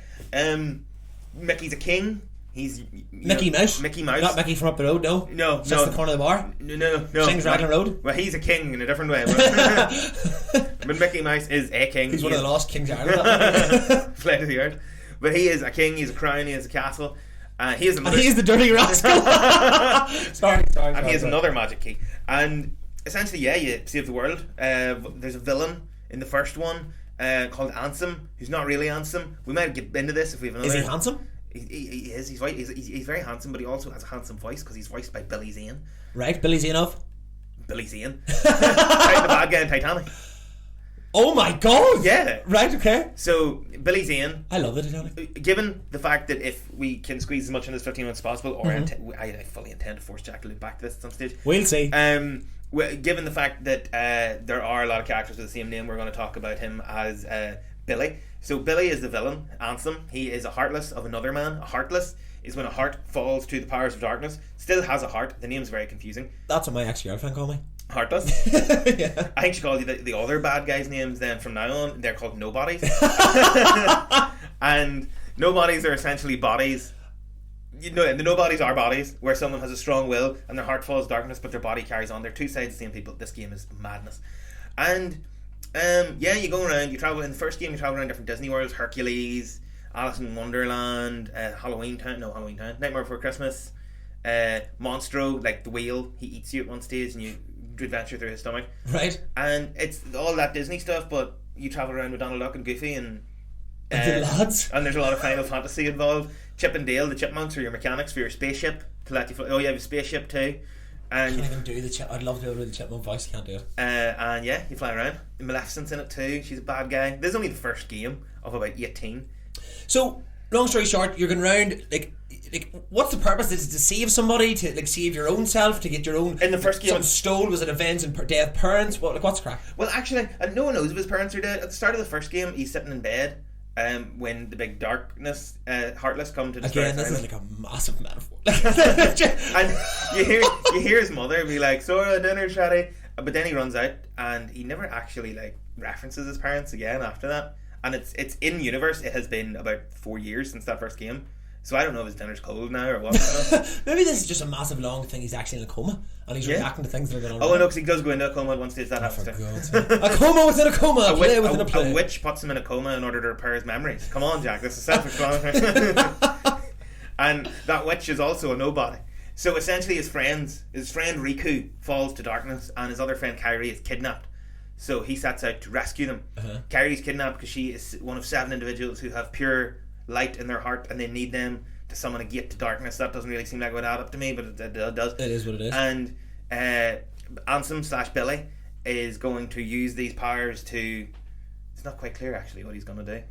Mickey's a king. He's Mickey Mouse. Not Mickey from up the road. No. Just the corner of the bar. No. Sings Raglan Road. Well, he's a king in a different way. But Mickey Mouse is a king. He's one of the lost kings of Ireland. Fled to the earth. But he is a king. He's a crown. He has a castle. He is the dirty rascal. Sorry. And he has another magic key. And essentially, you save the world. There's a villain in the first one called Ansem, who's not really Ansem. We might get into this if we have another. Is he handsome? He is. He's white. He's very handsome, but he also has a handsome voice because he's voiced by Billy Zane. Right, Billy Zane of? Billy Zane. The bad guy in Titanic. Oh my God! Yeah. Right, okay. So, Billy Zane. I love the Titanic. Given the fact that if we can squeeze as much in this 15 minutes as possible, or I fully intend to force Jack to loop back to this at some stage. We'll see. Given the fact that there are a lot of characters with the same name, we're going to talk about him as Billy. So Billy is the villain, Ansem. He is a heartless of another man. A heartless is when a heart falls to the powers of darkness. Still has a heart. The name's very confusing. That's what my ex-girlfriend called me. Heartless? Yeah. I think she called you the other bad guys' names then from now on. They're called nobodies. And nobodies are essentially bodies. The nobodies are bodies where someone has a strong will and their heart falls darkness but their body carries on. They're two sides of the same people. This game is madness. And you go around, you travel in the first game, you travel around different Disney worlds, Hercules, Alice in Wonderland, Halloween Town, Nightmare Before Christmas, Monstro, like the wheel, he eats you at one stage and you adventure through his stomach. Right. And it's all that Disney stuff, but you travel around with Donald Duck and Goofy and the lads. and there's a lot of Final Fantasy involved. Chip and Dale, the chipmunks, are your mechanics for your spaceship to let you fly. Oh, you have a spaceship too. And I can't even do the chip. I'd love to be able to do the chipmunk voice. Can't do it. And yeah, you fly around. Maleficent's in it too. She's a bad guy. This is only the first game of about 18. So, long story short, you're going around like what's the purpose? Is it to save somebody, to like save your own self, to get your own? In the first game, some stole. Was it avenge and death parents? What's the crack? Well, actually, no one knows if his parents are dead. At the start of the first game, he's sitting in bed. When the big darkness, Heartless come to destroy again, this is like a massive metaphor. And you hear his mother be like, "Sora, dinner's ready," but then he runs out, and he never actually like references his parents again after that. And it's in universe. It has been about 4 years since that first game, so I don't know if his dinner's cold now or what. Maybe this is just a massive long thing. He's actually in a coma and he's reacting to things that are going on. Oh no, because he does go into a coma at one stage. That happens too. A coma within a coma. A play within a play. A witch puts him in a coma in order to repair his memories. Come on, Jack. This is self-explanatory. And that witch is also a nobody. So essentially, his friend Riku falls to darkness, and his other friend Kairi is kidnapped. So he sets out to rescue them. Kairi's kidnapped because she is one of 7 individuals who have pure light in their heart, and they need them to summon a gate to darkness. That doesn't really seem like it would add up to me, but it does. It is what it is. And Ansem/Billy is going to use these powers to... It's not quite clear actually what he's going to do.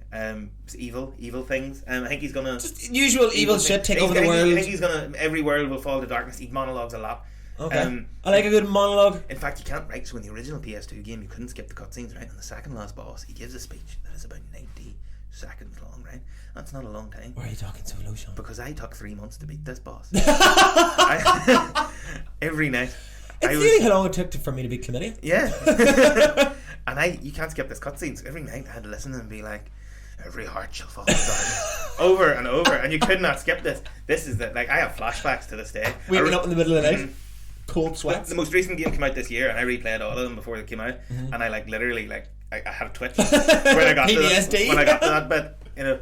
It's evil things. I think he's going to... Just usual evil shit take over the world. I think he's going to... Every world will fall to darkness. He monologues a lot. Okay. I like a good monologue. In fact, you can't write. So in the original PS2 game, you couldn't skip the cutscenes, right? And the second last boss, he gives a speech that is about 90 seconds long, right? That's not a long time. Why are you talking so low, Sean? Because I took 3 months to beat this boss. Every night. It's really how long it took for me to beat Chlamydia. Yeah. And you can't skip this cutscene. So every night I had to listen and be like, every heart shall fall to darkness. Over and over. And you could not skip this. This is I have flashbacks to this day. Waking up in the middle of the night. Cold sweats. The most recent game came out this year, and I replayed all of them before they came out. And I literally I had a twitch when I got to that bit. You know,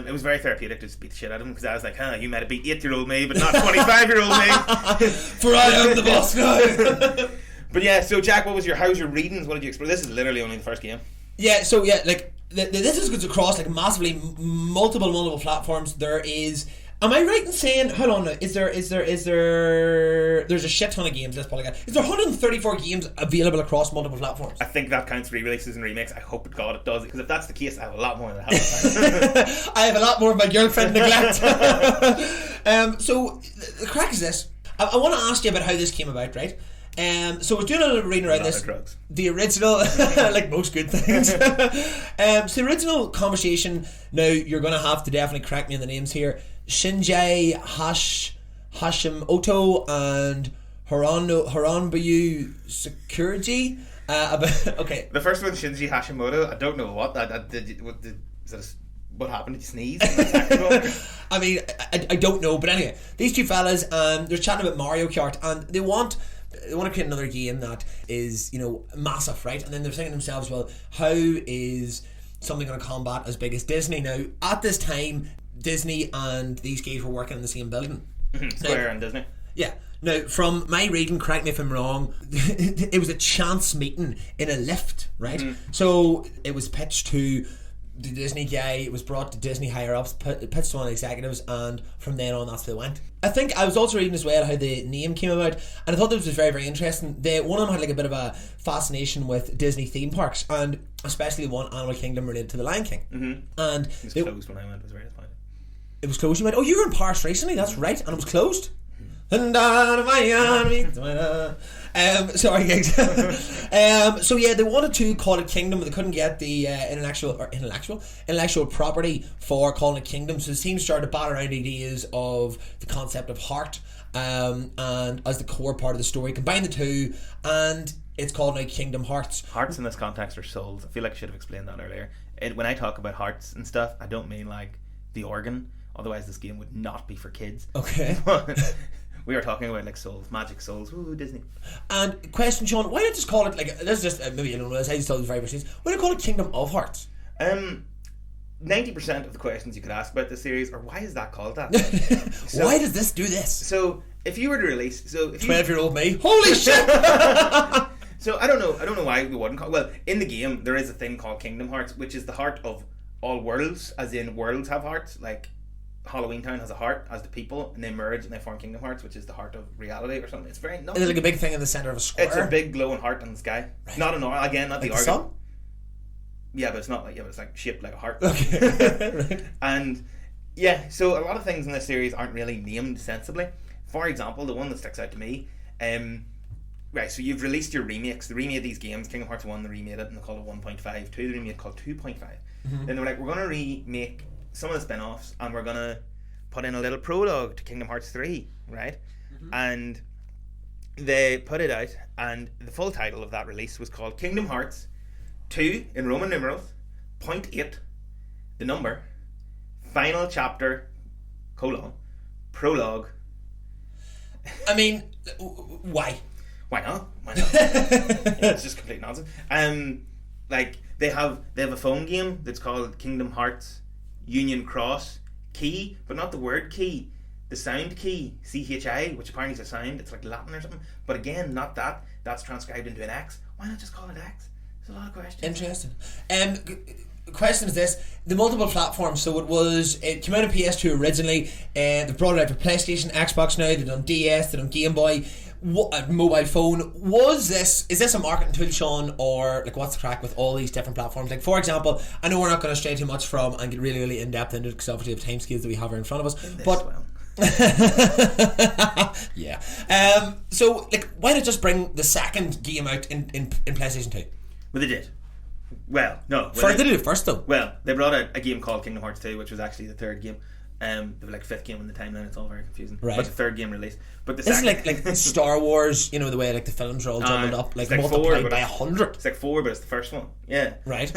it was very therapeutic to just beat the shit out of him, because I was like, you might have beat 8-year-old me, but not 25-year-old me. For I am the boss now. But yeah, so Jack, how's your readings? What did you explore? This is literally only the first game. Yeah, so yeah, this goes across massively multiple platforms. There is. Am I right in saying? Hold on now. Is there? There's a shit ton of games. Let's probably get. Is there 134 games available across multiple platforms? I think that counts re-releases and remakes. I hope to God it does, because if that's the case, I have a lot more than that. I have a lot more of my girlfriend neglect. So the crack is this. I want to ask you about how this came about, right? So we're doing a little reading around this. Drugs. The original, like most good things. So the original conversation. Now you're going to have to definitely correct me on the names here. Shinji Hashimoto and Hiranbayu Sakuragi. Okay. The first one, Shinji Hashimoto. I don't know what what happened? Did you sneeze? I mean, I don't know, but anyway, these two fellas, they're chatting about Mario Kart, and they want to create another game that is, massive, right? And then they're thinking to themselves, well, how is something going to combat as big as Disney? Now, at this time, Disney and these guys were working in the same building. Square and Disney. Yeah. Now, from my reading, correct me if I'm wrong, it was a chance meeting in a lift, right? So it was pitched to the Disney guy, it was brought to Disney higher ups, pitched to one of the executives, and from then on, that's where they went. I think I was also reading as well how the name came about, and I thought this was very, very interesting. One of them had a bit of a fascination with Disney theme parks, and especially one, Animal Kingdom, related to the Lion King. And it was closed when I went. It was very disappointing. It was closed. You went, you were in Paris recently, that's right, and it was closed. Sorry guys. So yeah, they wanted to call it Kingdom, but they couldn't get the intellectual property for calling it Kingdom. So the team started to bat around ideas of the concept of heart, and as the core part of the story, combine the two, and it's called now Kingdom Hearts. Hearts in this context are souls. I feel like I should have explained that earlier. When I talk about hearts and stuff, I don't mean like the organ. Otherwise, this game would not be for kids. Okay. We are talking about like souls, magic souls. Ooh, Disney. And question, Sean, why not just call it this is just maybe you don't know this. I just thought it was very precise. Why don't you call it Kingdom of Hearts? 90% of the questions you could ask about this series are, why is that called that? Why does this do this? So if you were to release, 12-year-old me, holy shit! So I don't know why we wouldn't call. Well, in the game there is a thing called Kingdom Hearts, which is the heart of all worlds, as in worlds have hearts. Like Halloween Town has a heart, as do people, and they merge and they form Kingdom Hearts, which is the heart of reality or something. It's very. Is it like a big thing in the center of a square? It's a big glowing heart in the sky. Right. Not not like the sun. Yeah, but it's not like, but it's like shaped like a heart. Okay. Right. And yeah, so a lot of things in this series aren't really named sensibly. For example, the one that sticks out to me, right, so you've released your remakes. They remade these games. Kingdom Hearts 1, they remade it and they called it 1.5. 2, they remade called 2.5. Then they were like, we're going to remake some of the spin-offs and we're going to put in a little prologue to Kingdom Hearts 3, right? And they put it out, and the full title of that release was called Kingdom Hearts 2 in Roman numerals, 0.8, the number, final chapter, prologue. I mean, why? Why not? It's just complete nonsense. Like they have a phone game that's called Kingdom Hearts Union Cross Key, but not the word key, the sound key, CHI, which apparently is a sound. It's like Latin or something. But again, not that. That's transcribed into an X. Why not just call it X? There's a lot of questions. Interesting. Question is this: the multiple platforms. So it came out on PS2 originally, and they've brought it out for PlayStation, Xbox now. They've done DS, they've done Game Boy, mobile phone. Is this a marketing tool, Sean, or like what's the crack with all these different platforms? Like, for example, I know we're not going to stray too much from and get really, really in depth into it because obviously the time scales that we have are in front of us. But yeah. So like, why not just bring the second game out in PlayStation 2? Well, they did. Well, no. They did it first though. Well, they brought out a game called Kingdom Hearts 2, which was actually the third game. They were like fifth game in the timeline. It's all very confusing. Right. But the third game released. But this is like Star Wars. You know the way like the films are all jumbled up, like multiplied by 100. It's like 4, but it's the first one. Yeah. Right.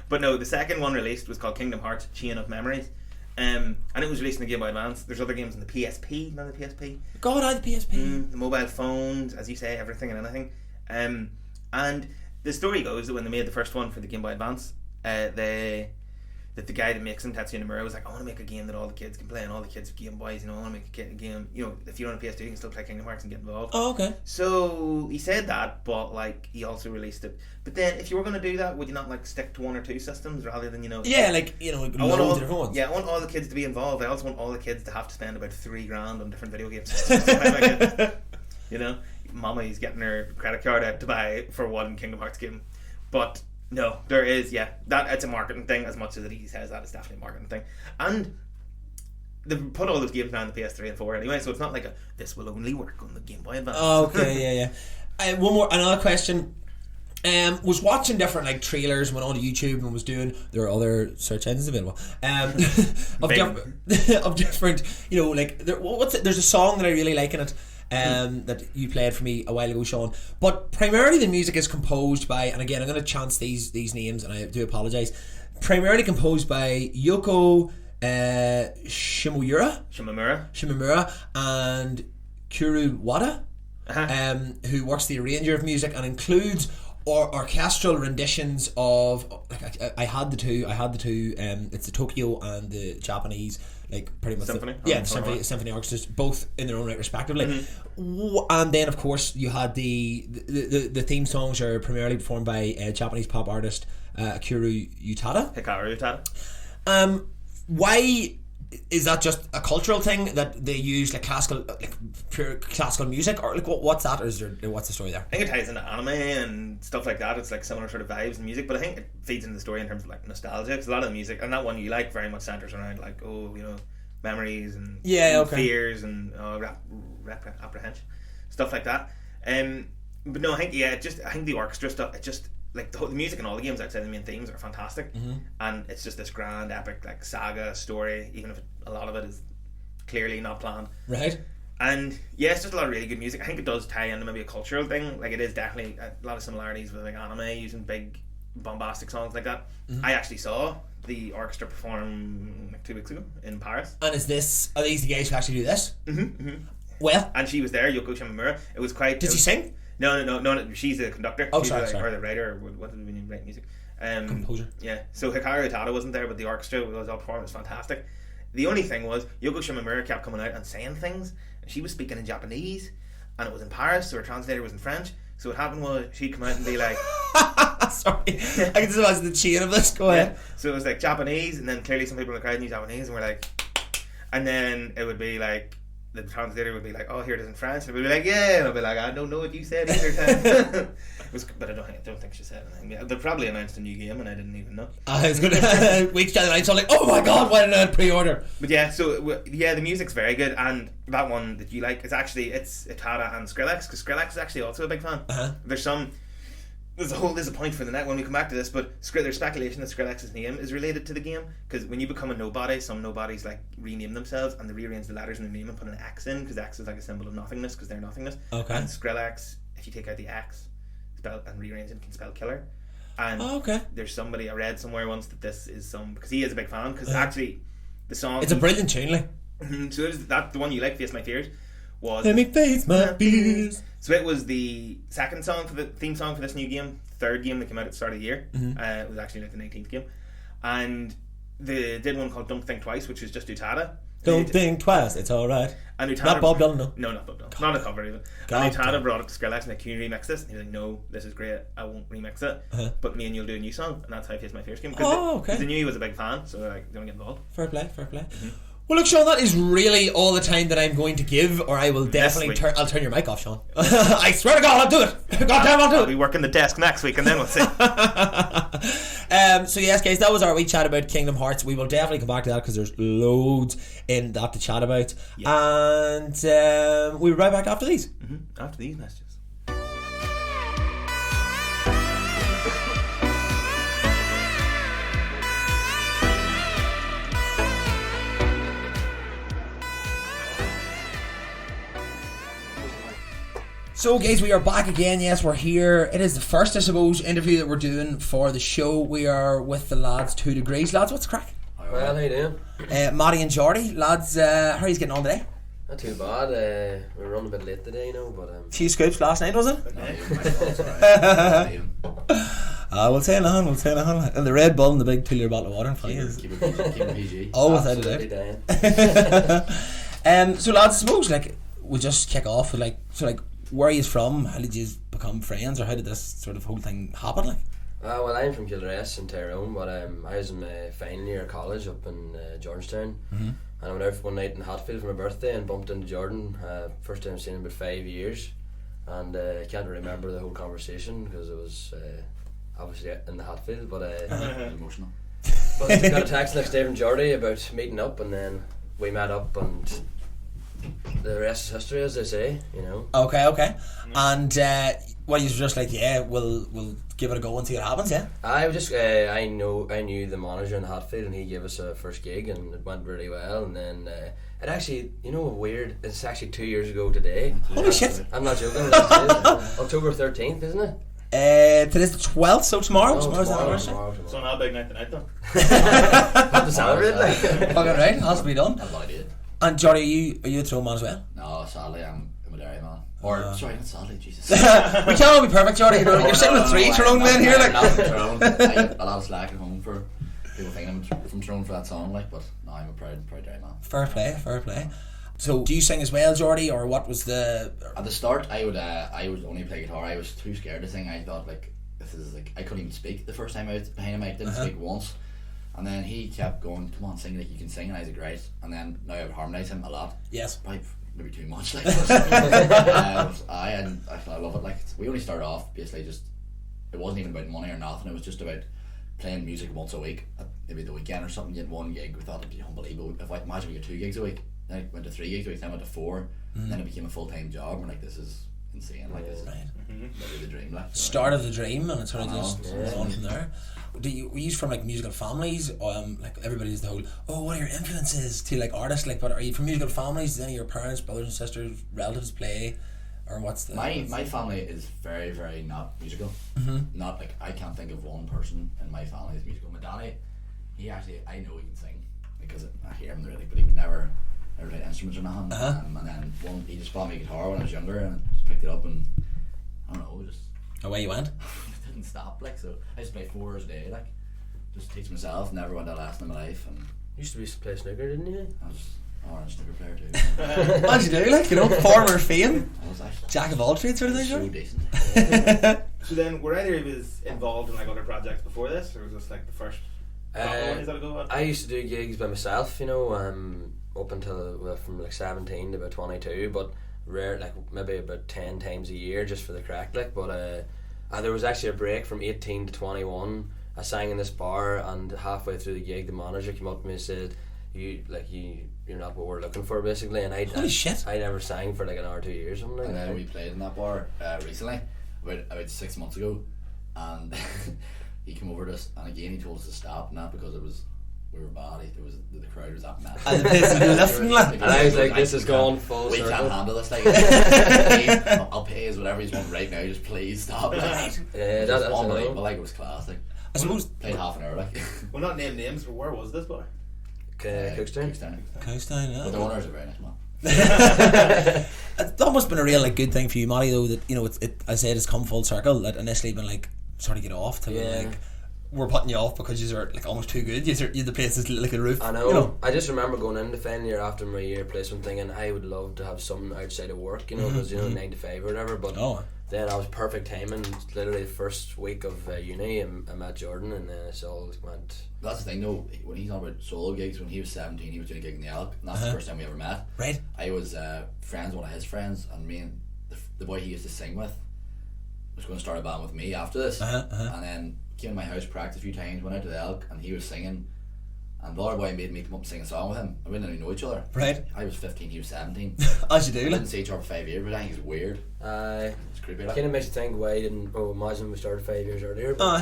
But no, the second one released was called Kingdom Hearts: Chain of Memories. And it was released in the Game Boy Advance. There's other games on the PSP, not the PSP. God, the PSP. The mobile phones, as you say, everything and anything. And the story goes that when they made the first one for the Game Boy Advance, that the guy that makes them, Tetsuya Nomura, was like, I want to make a game that all the kids can play, and all the kids have Game Boys, I want to make a game, if you own a PS2 you can still play Kingdom Hearts and get involved. Oh, okay. So he said that, but like he also released it. But then if you were going to do that, would you not like stick to one or two systems rather than yeah, like loads of different ones. Yeah, I want all the kids to be involved. I also want all the kids to have to spend about $3,000 on different video games. Mommy's getting her credit card out to buy for one Kingdom Hearts game. But no, there is, that it's a marketing thing as much as he says that. It's definitely a marketing thing. And they've put all those games now on the PS3 and 4 anyway, so it's not like this will only work on the Game Boy Advance. Oh, okay, yeah. Another question. Was watching different like trailers, went on to YouTube and was doing, there are other search engines available of different, there's a song that I really like in it. That you played for me a while ago, Sean. But primarily the music is composed by, and again I'm going to chance these names and I do apologise, primarily composed by Yoko Shimomura and Kuru Wada, who works the arranger of music and includes orchestral renditions of, like I had the two. It's the Tokyo and the Japanese, like pretty much symphony. Symphony orchestras, both in their own right, respectively. And then of course you had the theme songs are primarily performed by Japanese pop artist Hikaru Utada. Why is that just a cultural thing that they use like pure classical music, or like what's that, or what's the story there? I think it ties into anime and stuff like that. It's like similar sort of vibes and music, but I think it feeds into the story in terms of like nostalgia, because a lot of the music, and that one you like, very much centers around like memories and fears and apprehension, stuff like that. But no, I think the orchestra stuff, it just like the music in all the games outside the main themes are fantastic, and it's just this grand epic like saga story, even if a lot of it is clearly not planned, right? And it's just a lot of really good music. I think it does tie into maybe a cultural thing, like it is definitely a lot of similarities with like anime using big bombastic songs like that. I actually saw the orchestra perform like 2 weeks ago in Paris. And are these the guys who actually do this? Well, and she was there, Yoko Shimomura. It was quite. Did she sing? No. She's the conductor. Oh, she's sorry. Or the writer, or what did we name, write music? Composer. Yeah. So Hikaru Utada wasn't there, but the orchestra was all performing. It was fantastic. The only thing was Yoko Shimomura kept coming out and saying things, and she was speaking in Japanese, and it was in Paris, so her translator was in French. So what happened was she'd come out and be like, sorry, I can just imagine the chain of this. Go ahead. So it was like Japanese, and then clearly some people in the crowd knew Japanese, and we're like, and then it would be like, the translator would be like, oh, here it is in French, and we'd be like, yeah, and I'd be like, I don't know what you said either. But I don't think she said anything. They probably announced a new game, and I didn't even know. I was going to weeks down the line, so I'm like, oh my god, why did I pre-order? But yeah, so yeah, the music's very good, and that one that you like is actually it's Utada and Skrillex, because Skrillex is actually also a big fan. There's a point for the net when we come back to this, but there's speculation that Skrillex's name is related to the game, because when you become a nobody, some nobodies like rename themselves and they rearrange the letters in their name and put an X in, because X is like a symbol of nothingness, because they're nothingness. Okay. And Skrillex, if you take out the X, spell and rearrange it, can spell killer. And there's somebody I read somewhere once that this is because he is a big fan, because actually the song, it's a brilliant tune, like. So is that the one you like, Face My Fears? Let me face my fears. So it was the second song for the theme song for this new game, third game that came out at the start of the year. It was actually like the 19th game, and they did one called Don't Think Twice, which was just Utada. Don't think twice, it's alright. And Utada, not Bob Dylan, no. No, not Bob Dylan. Not a cover even. And Utada brought it to Skrillex and like, can you remix this? And he was like, no, this is great, I won't remix it. But me and you'll do a new song, and that's how I Face My Fears came. Because they knew he was a big fan, so like, they don't get involved. Fair play. Well, look, Sean, that is really all the time that I'm going to give, or I will definitely I'll turn your mic off, Sean. I swear to God, I'll do it. Goddamn, I'll do it. I'll be working the desk next week, and then we'll see. So yes, guys, that was our wee chat about Kingdom Hearts. We will definitely come back to that because there's loads in that to chat about. And we'll be right back after these. After these messages. So guys, we are back again. Yes, we're here. It is the first, I suppose, interview that we're doing for the show. We are with the lads 2 Degrees. Lads, what's the crack? Well, how you doing? Matty and Jordy. Lads, how are you getting on today? Not too bad. We were running a bit late today, you know, but... Few scoops last night, was it? We'll say nothing. And the Red Bull and the big 2 litre bottle of water and flies. Keep it PG. Oh, without a doubt. So lads, I suppose, like, we'll just kick off with, where are you from? How did you become friends, or how did this sort of whole thing happen? Like, well, I'm from Kildress in Tyrone, but I was in my final year of college up in Georgetown, and I went out one night in Hatfield for my birthday and bumped into Jordan. First time I've seen him in about 5 years, and I can't remember the whole conversation because it was obviously in the Hatfield, but emotional. But I got a text next day from Jordy about meeting up, and then we met up and. The rest is history, as they say, you know. Okay. And well, you were just like, yeah, we'll give it a go and see what happens, yeah. I was just I knew the manager in Hatfield, and he gave us a first gig, and it went really well. And then it actually, you know, weird. It's actually 2 years ago today. Holy shit! I'm not joking. October 13th, isn't it? Today's the 12th, so tomorrow. Tomorrow. So not a big night tonight though. Have to celebrate, like. Fucking right, has to be done. I've no idea. And Johnny, are you a Tyrone man as well? No, sadly, I'm a Derry man. Or, sorry, not sadly, Jesus. We can't all be perfect, Johnny. You're sitting with 3 Tyrone men here, like. I'm from Tyrone. A lot of slack at home for people thinking I'm from Tyrone for that song, like, but no, I'm a proud Derry man. Fair play. So, do you sing as well, Jordy, or what was the... At the start, I would only play guitar. I was too scared to sing. I thought, like, this is, like, I couldn't even speak the first time I was behind him. I didn't speak once. And then he kept going, come on, sing like you can sing, and I was like, great. And then now I would harmonise him a lot. Yes. Probably maybe too much. Like, I love it. Like, we only started off basically just, it wasn't even about money or nothing. It was just about playing music once a week, maybe the weekend or something. You had 1 gig. We thought it'd be unbelievable. Imagine we get 2 gigs a week. Then it went to 3 gigs a week. Then went to 4. And then it became a full-time job. We're like, this is insane. Like, this is maybe the dream. Like, start of the dream, and it's sort of just on from there. Were you from like musical families? Like everybody's the whole, what are your influences to like artists? Like, but are you from musical families? Does any of your parents, brothers and sisters, relatives play, or what's the? My family is very, very not musical. Not like, I can't think of one person in my family is musical. My daddy, he actually, I know he can sing because I hear him really, but he would never play instruments or nothing. And then he just bought me a guitar when I was younger, and I just picked it up, and I don't know, just away you went. couldn't stop. Like, so I used to play 4 hours a day. Like, just teach myself. Never went to a lesson in my life, and Used to be play snooker, didn't you? I was an orange snooker player too. As you do, like, you know, former fame, I was actually jack of all trades sort of thing. so Sure? decent. So then, were either of you involved in like other projects before this, or was this like the first proper one you had to go at? I used to do gigs by myself, you know, up until from like 17 to about 22, but rare, like maybe about 10 times a year just for the crack, like. But there was actually a break from 18 to 21. I sang in this bar, and halfway through the gig, the manager came up to me and said, "You're not what we're looking for, basically." And Holy shit. I never sang for like an hour or 2 years, something like And that. then we played in that bar recently, about 6 months ago, and he came over to us, and again he told us to stop, not because we were bad. The crowd was that mad. And the place is lifting, like. And I was like, this has gone full We circle. can't handle this. Like, I'll pay us whatever you want right now. Just please stop. Like, Yeah, it was that's unbelievable. Like, it was class. Like, I suppose played half an hour. Like, Well, not name names, but where was this bar? Cookstown. Coastdown, But the yeah. owners are very nice, man. That must have been a real like good thing for you, Matty, though, that, you know, I said it's come full circle. That initially been like sort of get off to Yeah. like, we're putting you off because you are like almost too good. You the place is like a roof. I know. You know. I just remember going into final year after my year placement thinking I would love to have something outside of work, you know, because 9 to 5 or whatever. But Oh. then I was perfect timing. Literally the first week of uni, I met Jordan, and then it's all went. That's the thing, though. When he's on about solo gigs, when he was 17, he was doing a gig in the Elk, and that's the first time we ever met. Right. I was friends with one of his friends, and me and the boy he used to sing with was going to start a band with me after this. And then came to my house, practiced a few times, went out to the Elk, and he was singing, and the other boy made me come up and sing a song with him. We didn't even know each other. Right. I was 15, he was 17. As you We do, like. didn't see each other for 5 years, but I think it's weird. It's creepy. Like. Kind of makes you think why didn't. Oh, imagine we started 5 years earlier. But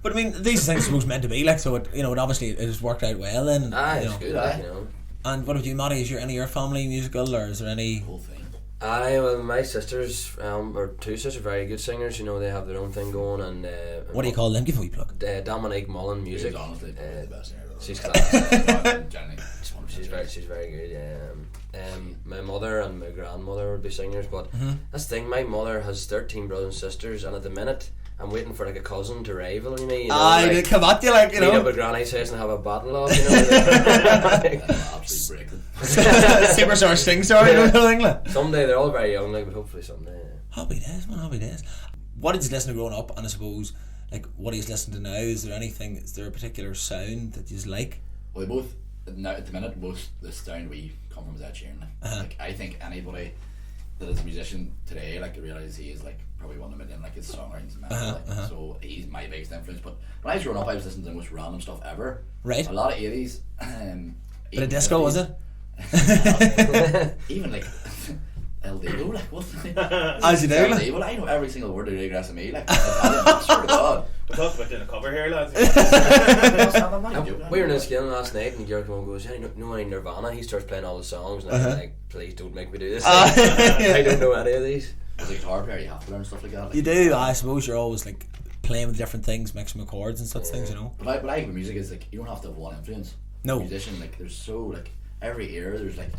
But I mean, these things are supposed meant to be like, so it, you know, it obviously it has worked out well. Then, you it's know. good, Aye. you know. And what about you, Matty? Is any of your family musical, or is there any? Whole thing. Well, my sisters, or two sisters, very good singers. You know, they have their own thing going, and What do you call them? Give me a plug. Dominique Mullen He music. was honestly probably the best singer I've ever She's heard. class. Generally, just 100% She's very good. Yeah. My mother and my grandmother would be singers, but that's the thing. My mother has 13 brothers and sisters, and at the minute I'm waiting for like a cousin to rival me. You know, They like, come at you like, you meet know. up at Granny's house and have a battle off. You know. absolutely break them. Superstar sing story, you know, thing like. Someday they're all very young, like, but hopefully someday. Happy days, man, happy days. What did you listen to growing up? And I suppose, like, what do you listen to now? Is there a particular sound that you like? Well, they both, now at the minute, most the sound we come from is Ed Sheeran. Like, I think anybody that is a musician today, like, realises he is, like, probably 1 in a million, like, his songwriting's mental, so he's my biggest influence. But when I was growing up, I was listening to the most random stuff ever. Right. A lot of 80s. Bit of disco, was it? Even, like, El Divo, like, what? As you do, El like. Divo, I know every single word they regress of me, like, I swear to God. We talked about doing a cover here, lads. I'm not even joking. We were in this game last night, and Gareth goes, "Yeah, you know any Nirvana?" He starts playing all the songs, and I'm like, "Please don't make me do this." I don't know any of these. As a guitar player, you have to learn stuff like that. Like, You do, I suppose you're always like playing with different things, mixing with chords and such things, you know. But I like with music is like you don't have to have one influence. No. Musician, like there's so like every era there's like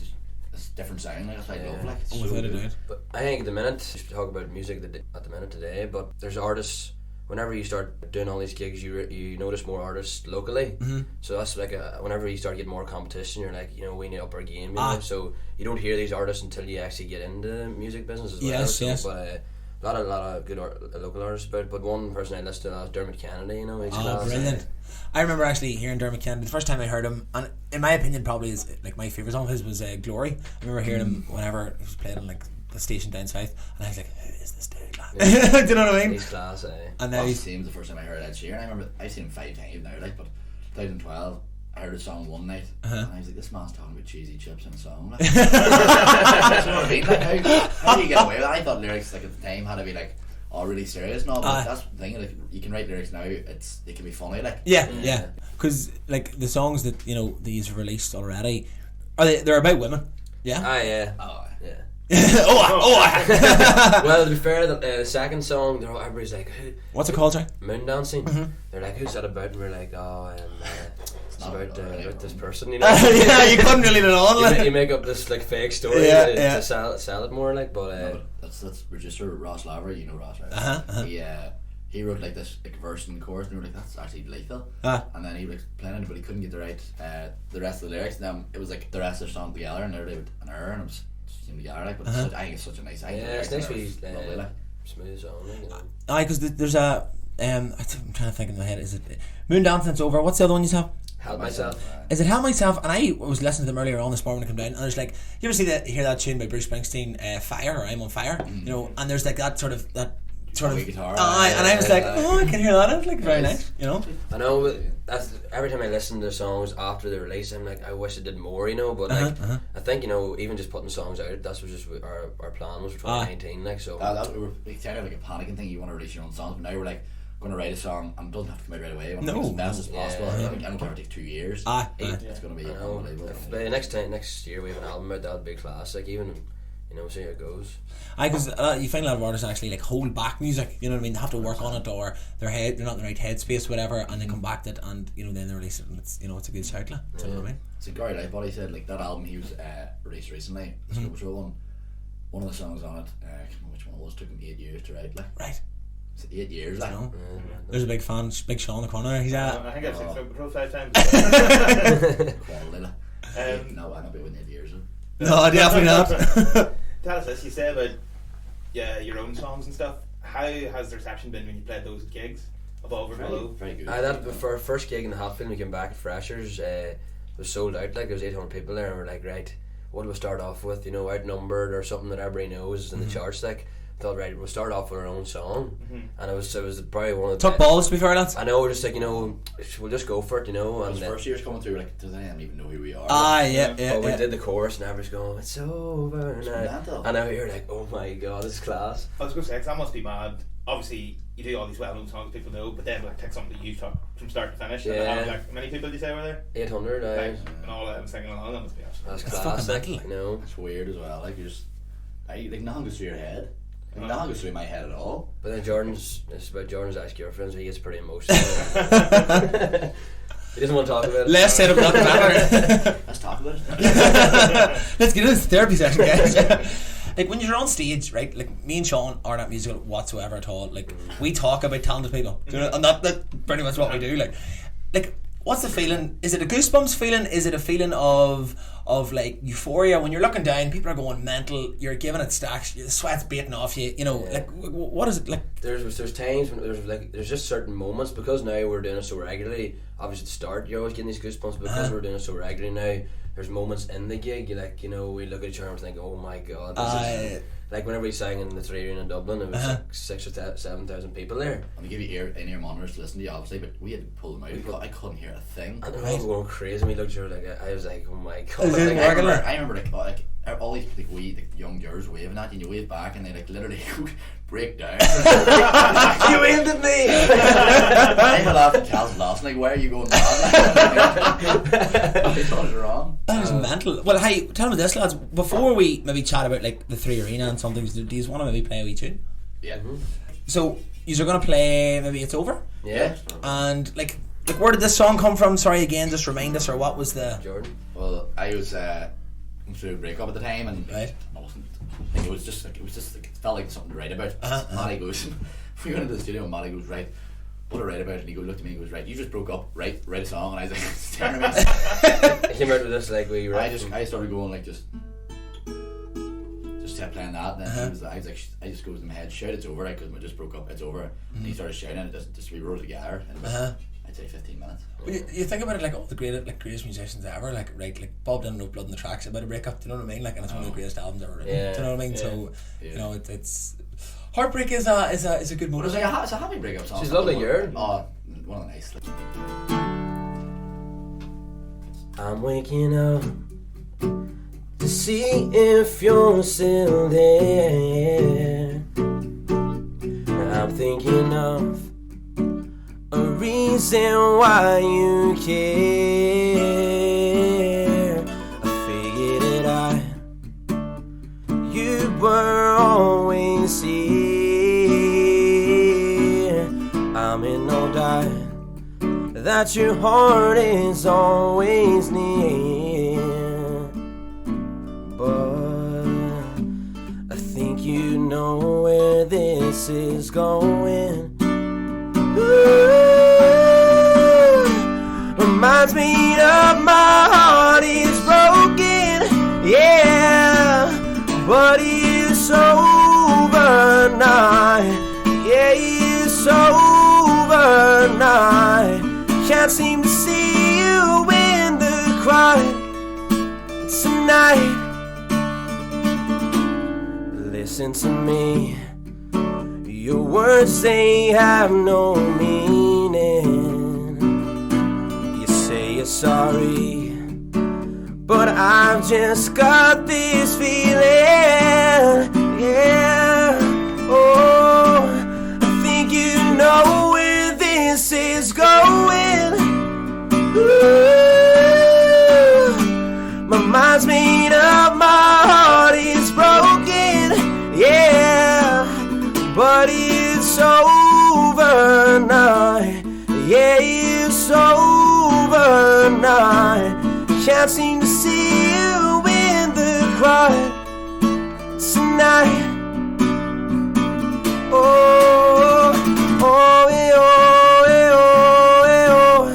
just a different sound. Like that's what I love. Like it's Without so a good. doubt. But I think at the minute, you talk about music at the minute today, but there's artists. Whenever you start doing all these gigs, you notice more artists locally. So that's like whenever you start getting more competition, you're like, you know, we need to up our game. You know? So you don't hear these artists until you actually get into the music business as well. Yes, So, yes. But a lot of good local artists. But one person I listened to was Dermot Kennedy. You know, he's class. Brilliant. I remember actually hearing Dermot Kennedy the first time I heard him, and in my opinion probably is like my favourite song of his was Glory. I remember hearing him whenever he was playing on like the station down south, and I was like, who is this dude, lad? Do you know what I mean? He's class. And now That's he's the same as the first time I heard Ed Sheeran. I remember I've seen him 5 times now, like, but 2012 I heard a song one night and I was like, this man's talking about cheesy chips in a song. Like, you know what I mean? Like, how do you get away with that? I thought lyrics like at the time had to be like all really serious and all, but that's the thing, like you can write lyrics now, it can be funny, like. yeah, because like the songs that, you know, these released already, they're about women. Yeah. Yeah. Oh, Yeah. Well, to be fair, the second song, everybody's like, "Who?" what's it called, sorry? Moon dancing. They're like, "Who's that about?" And we're like, "Oh, it's not about about this person." You know, Yeah, you couldn't really know on like. you make up this like fake story to sell it more, like. But no, but that's producer Ross Lavery, you know Ross, right? He he wrote like this like verse and chorus, and we were like, that's actually lethal. And then he was like, playing it, but he couldn't get the rest of the lyrics. And then it was like the rest of the song together, and they would an error, and it was together. Like, but I think it's such a nice. It's nice we smooth song. You know. Aye, because there's a I'm trying to think in my head. Is it Moon Dancing? It's Over? What's the other one you have? Help Myself. Is it Help Myself? And I was listening to them earlier on this morning when I came down, and there's like, you ever hear that tune by Bruce Springsteen, Fire, or I'm on Fire? You know, and there's like that sort of guitar. And I was like, I can hear that. It's like very nice, you know. I know. That's every time I listen to songs after the release, I'm like, I wish I did more, you know. But like, I think, you know, even just putting songs out, that's what just our plan was for 2019. Like, so we were kind of like a panicking thing. You want to release your own songs, but now we're like, going to write a song and it doesn't have to come out right away. I want to make it as best as possible. I don't care if it takes 2 years. It's going to be unbelievable. By next year we have an album out, that would be class. Like, even, you know, see how it goes. Because you find a lot of artists actually like hold back music. You know what I mean? They have to work on it, or they're not in the right headspace, whatever, and they come back to it, and you know, then they release it, and it's, you know, it's a good shout. You know what I mean? It's a Gary Lightbody said like that album he was released recently. The Snow Patrol one of the songs on it. I can't remember which one it was. Took him 8 years to write. Like. Right. 8 years, like. There's a big fan, Big Sean in the corner. He's I think I've seen Snow Patrol 5 times. Quality, no, I'm not be within 8 years. No, definitely not. Tell us this, you say about your own songs and stuff. How has the reception been when you played those gigs? Above or below? Very good. That for our first gig in the Hatfield, we came back at Freshers, it was sold out. Like, there was 800 people there, and we're like, right, what do we start off with? You know, Outnumbered or something that everybody knows in the charts. Like, thought, right, we'll start off with our own song, and it was probably one of the took balls to be fair, lads. I know, we're just like, you know, we'll just go for it, you know. And those first years coming through, like, does anyone even know who we are? But we did the chorus, and everybody's going, it's over now. And now you're like, oh my god, it's class. I was going to say, 'cause that must be mad. Obviously, you do all these well-known songs people know, but then like take something that you took from start to finish. And have, like, how many people did you say were there? 800. And all of them singing along. That must be absolutely. That's class. Like, you know, it's weird as well. Like, you're just like nothing goes through your head. Nothing goes through my head at all. But then it's about Jordan's ex-girlfriend, so he gets pretty emotional. He doesn't want to talk about it. Less said about the matter. Let's talk about it. Let's get into this therapy session, guys. Like, when you're on stage, right, like me and Sean are not musical whatsoever at all. Like, we talk about talented people, and that's pretty much what we do. Like what's the feeling? Is it a goosebumps feeling? Is it a feeling of like euphoria when you're looking down, people are going mental, you're giving it stacks, the sweat's beating off you, you know, like what is it like? There's times when there's just certain moments, because now we're doing it so regularly. Obviously at the start you're always getting these goosebumps, because we're doing it so regularly now. There's moments in the gig, you know, we look at each other and think, oh my god, this is like whenever we sang in the 3 Arena in Dublin, it was like 6,000 or 7,000 people there. And we give you in-ear monitors to listen to you, obviously, but we had to pull them out. I couldn't hear a thing. And they were going crazy. We looked at her like, I was like, oh my god. I remember like all these like young girls waving at you, and you wave back, and they like literally break down. You waved at me. I had laughed at Cal's laughing, like, why are you going mad? I thought it was wrong. That is mental. Well, hey, tell me this, lads. Before we maybe chat about like the 3 Arena and some things, do you want to maybe play a wee tune? Yeah. So, you're going to play maybe It's Over? Yeah. And like where did this song come from? Sorry again, just remind us, or what was the... Jordan? Well, I was going through a breakup at the time, and right. I wasn't. Like, it was just like it felt like something to write about. Matty goes, we went into the studio, and Matty goes, right, what to write about? And he looked at me and goes, right, you just broke up, write a song. And I was like, staring at me. I came out with this like we were. I started going like just kept playing that, and then I was like, I just goes in my head, shout it's over, because we just broke up, it's over. And he started shouting it, just we wrote it together, and it was, I'd say 15 minutes. Well, you think about it, like all the greatest musicians ever, like Bob Dylan wrote Blood in the Tracks about a breakup, do you know what I mean? Like, and it's one of the greatest albums ever written. Do you know what I mean? So you know, it's heartbreak is a good motive. It's a happy breakup song. She's lovely, you're. Oh, one of the nice. I'm waking up to see if you're still there. I'm thinking of a reason why you care. I figured it out. You were always here. I'm in no doubt that your heart is always near. But I think you know where this is going. mind's made up, my heart is broken, yeah, but it's over now, yeah, it's over now. Can't seem to see you in the crowd tonight. Listen to me, your words, they have no meaning. You say you're sorry, but I've just got this feeling, yeah. Oh, I think you know where this is going. Ooh, my mind's made up, my heart is broken, yeah, but it's over now, yeah, it's over now. Can't seem to see you in the crowd tonight. Oh, oh, eh, oh, eh, oh, eh, oh.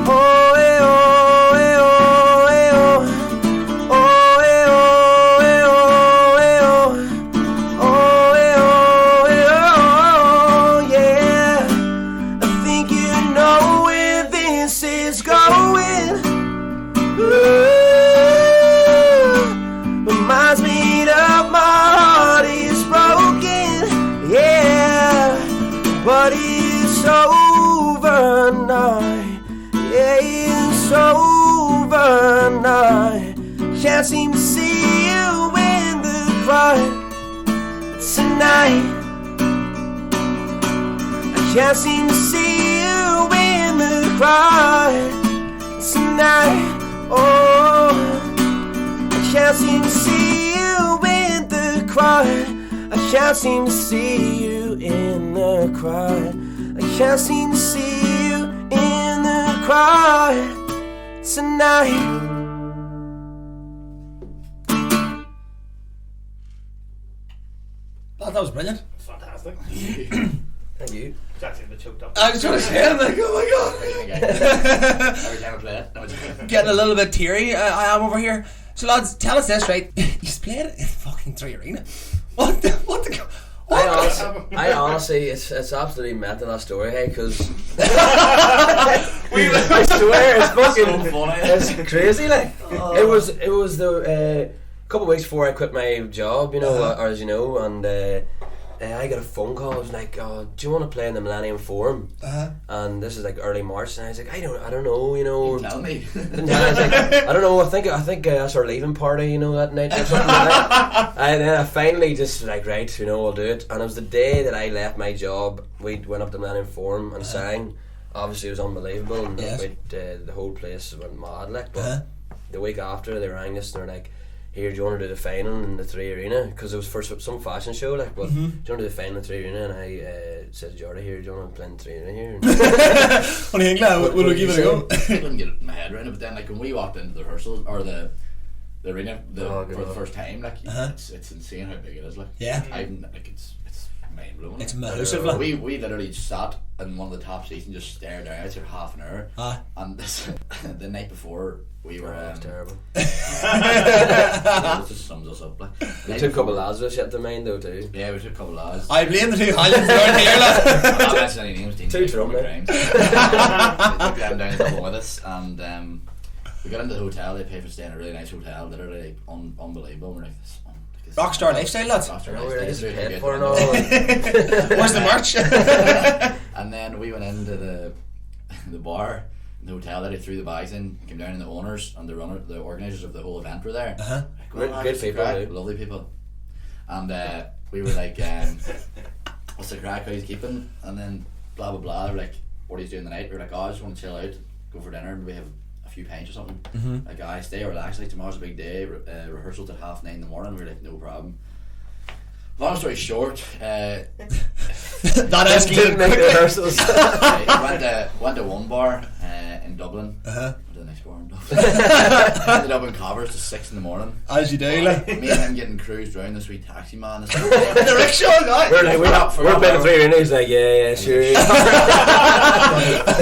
Oh, eh, oh, eh, oh, eh, oh. Oh, eh, oh, eh, oh, eh, oh. Oh, eh, oh, eh, oh, yeah. I think you know where this is going. My mind's made up, my heart is broken, yeah, but it's over now, yeah, it's over now. Can't seem to see you in the crowd tonight. I can't seem to see you in the crowd tonight. Oh, I can't seem to see you in the crowd. I can't seem to see you in the crowd. I can't seem to see you in the crowd tonight. That was brilliant. Fantastic. Thank you. It's actually a bit choked up. I was trying to say it, I'm like, oh my god. Every time I play it, no, it's Getting a little bit teary, I am over here. So lads, tell us this, right? You played it in fucking 3 Arena. What the I honestly, it's absolutely mental, that story, hey, because I swear it's fucking it's crazy, like it was the couple of weeks before I quit my job, you know, or as you know, and I got a phone call. I was like, "Oh, do you want to play in the Millennium Forum?" And this is like early March, and I was like, "I don't know, you know." tell me. And I was like, "I don't know. I think that's our leaving party, you know, that night or something like that." And then I finally just like, right, you know, I'll do it. And it was the day that I left my job. We went up to the Millennium Forum and sang. Obviously, it was unbelievable, and the whole place went mad. Like, but the week after, they rang us and they're like, "Here, do you want to do the final in the 3 Arena?" Because it was for some fashion show, like, but do you want to do the final in the 3 Arena? And I said to Jordan, "Here, do you want to play in the 3 Arena here?" What do you think, lad? Will we give it a go? I couldn't get my head around it, but then like when we walked into the rehearsals or the arena for the first time, like it's insane how big it is. Like it's mind blowing. It's massive. Like. We literally sat in one of the top seats and just stared down out for half an hour. And this, the night before we were That's terrible. It just sums us up. Like We took a couple of lads with us at the main though too. Yeah, we took a couple of lads. I blame the 2 Highlands around here, lad. I'm not mentioning any names. 2 drum They took them down to Dublin with us, and we got into the hotel. They paid for staying in a really nice hotel, literally like unbelievable. We're like this. Rockstar lifestyle, lads. Where's the merch? And then we went into the bar in the hotel that they threw the bags in, came down, and the owners and the organisers of the whole event were there. Good people, lovely people. And we were like, what's the crack, how he's keeping? And then blah blah blah, they were like, what are you doing tonight? We were like, oh, I just want to chill out, go for dinner, maybe have a few pints or something. Like, I stay relaxed, like tomorrow's a big day, rehearsals at 9:30 in the morning. We were like, no problem. Long story short, Not asking you didn't make the rehearsals. went to one bar in Dublin. Went to the next bar in Dublin. Ended up in Covers to 6 in the morning. As you do, like. Me and him getting cruised around the sweet taxi man. The rickshaw guy. We're playing the 3 Arena. He's like, yeah, sure.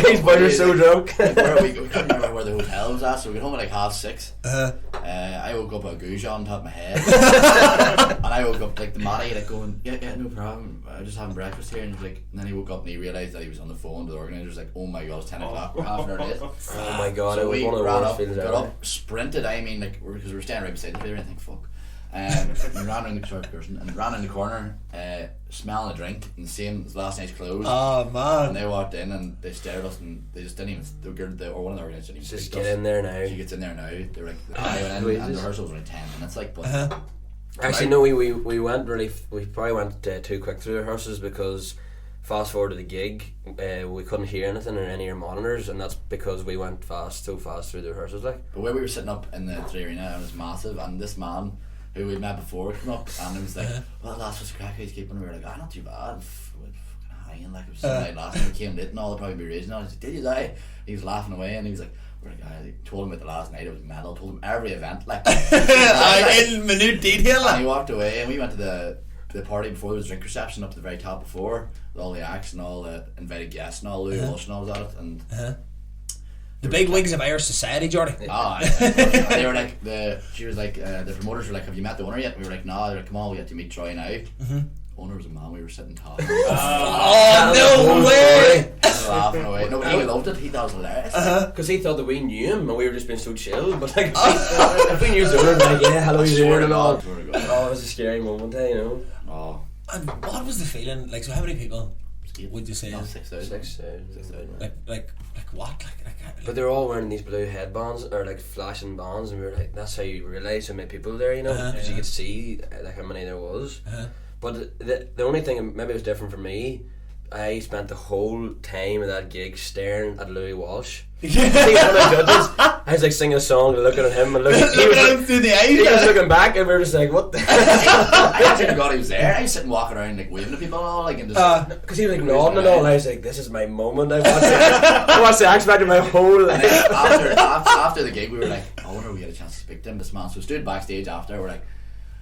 These boys are so drunk. We couldn't remember where the hotel was at, so we got home at like 6:30. I woke up a goose on top of my head. And I woke up like the Matty like going, yeah, no problem, I'm just having breakfast here. And he was like, and then he woke up and he realised that he was on the phone to the organisers, like, oh my god, it's 10 o'clock, we're half an hour late. Oh my god, So it was we one of the ran worst up, feelings got ever. up, sprinted, I mean, like, because we were standing right beside the theatre and I think, fuck. We ran around the short person and ran in the corner, smelling a drink and seeing last night's clothes. Oh man. And they walked in and they stared at us and they just didn't even, or one of the organisers didn't even Just speak get to us. in there now. She gets in there now. They were like, I went in and the rehearsal was like 10 minutes, like, but Actually, no, we went really. We probably went too quick through the rehearsals because fast forward to the gig, we couldn't hear anything in any of our monitors, and that's because we went so fast through the rehearsals. Like, But where we were sitting up in the arena, and it was massive, and this man who we'd met before came up and he was like, well, that's what's crack, he's keeping. We were like, not too bad. We're fucking hanging, like, it was Sunday night last night, we came late and all, they'll probably be raising on. I was like, did you die? He was laughing away and he was like, I told him about the last night, it was mental, told him every event, like, In minute detail. and he walked away and we went to the party before. There was a drink reception up to the very top before with all the acts and all the invited guests and all. Louis Walsh and all was at it, and The big wigs of Irish society, Jordy. they were like she was like the promoters were like, have you met the owner yet? We were like, no. They're like, come on, we have to meet Troy now. Owner was a man, we were sitting talking. Oh no way! Laughing away. No, but he loved it, he thought it was hilarious. because he thought that we knew him and we were just being so chill. But like, if we knew someone, like, yeah, hello, you doing and all. Swear to God. Oh, it was a scary moment, you know. Oh, And what was the feeling? Like, so how many people would you say? no, 6,000. 6,000. Like what? But they were all wearing these blue headbands or like flashing bands, and we were like, that's how you realise how many people there, you know, because you could see like how many there was. But the only thing, maybe it was different for me, I spent the whole time of that gig staring at Louis Walsh. I was like singing a song and looking at him and looking at him through the eyes. he was looking back and we were just like, what the I actually forgot he was there. I was sitting walking around like waving to people and all, like, and just because he was like nodding and all, and I was like, this is my moment. I watched the X Factor my whole And life. then after the gig, we were like, I wonder if we get a chance to speak to him, this man. So we stood backstage after, we're like,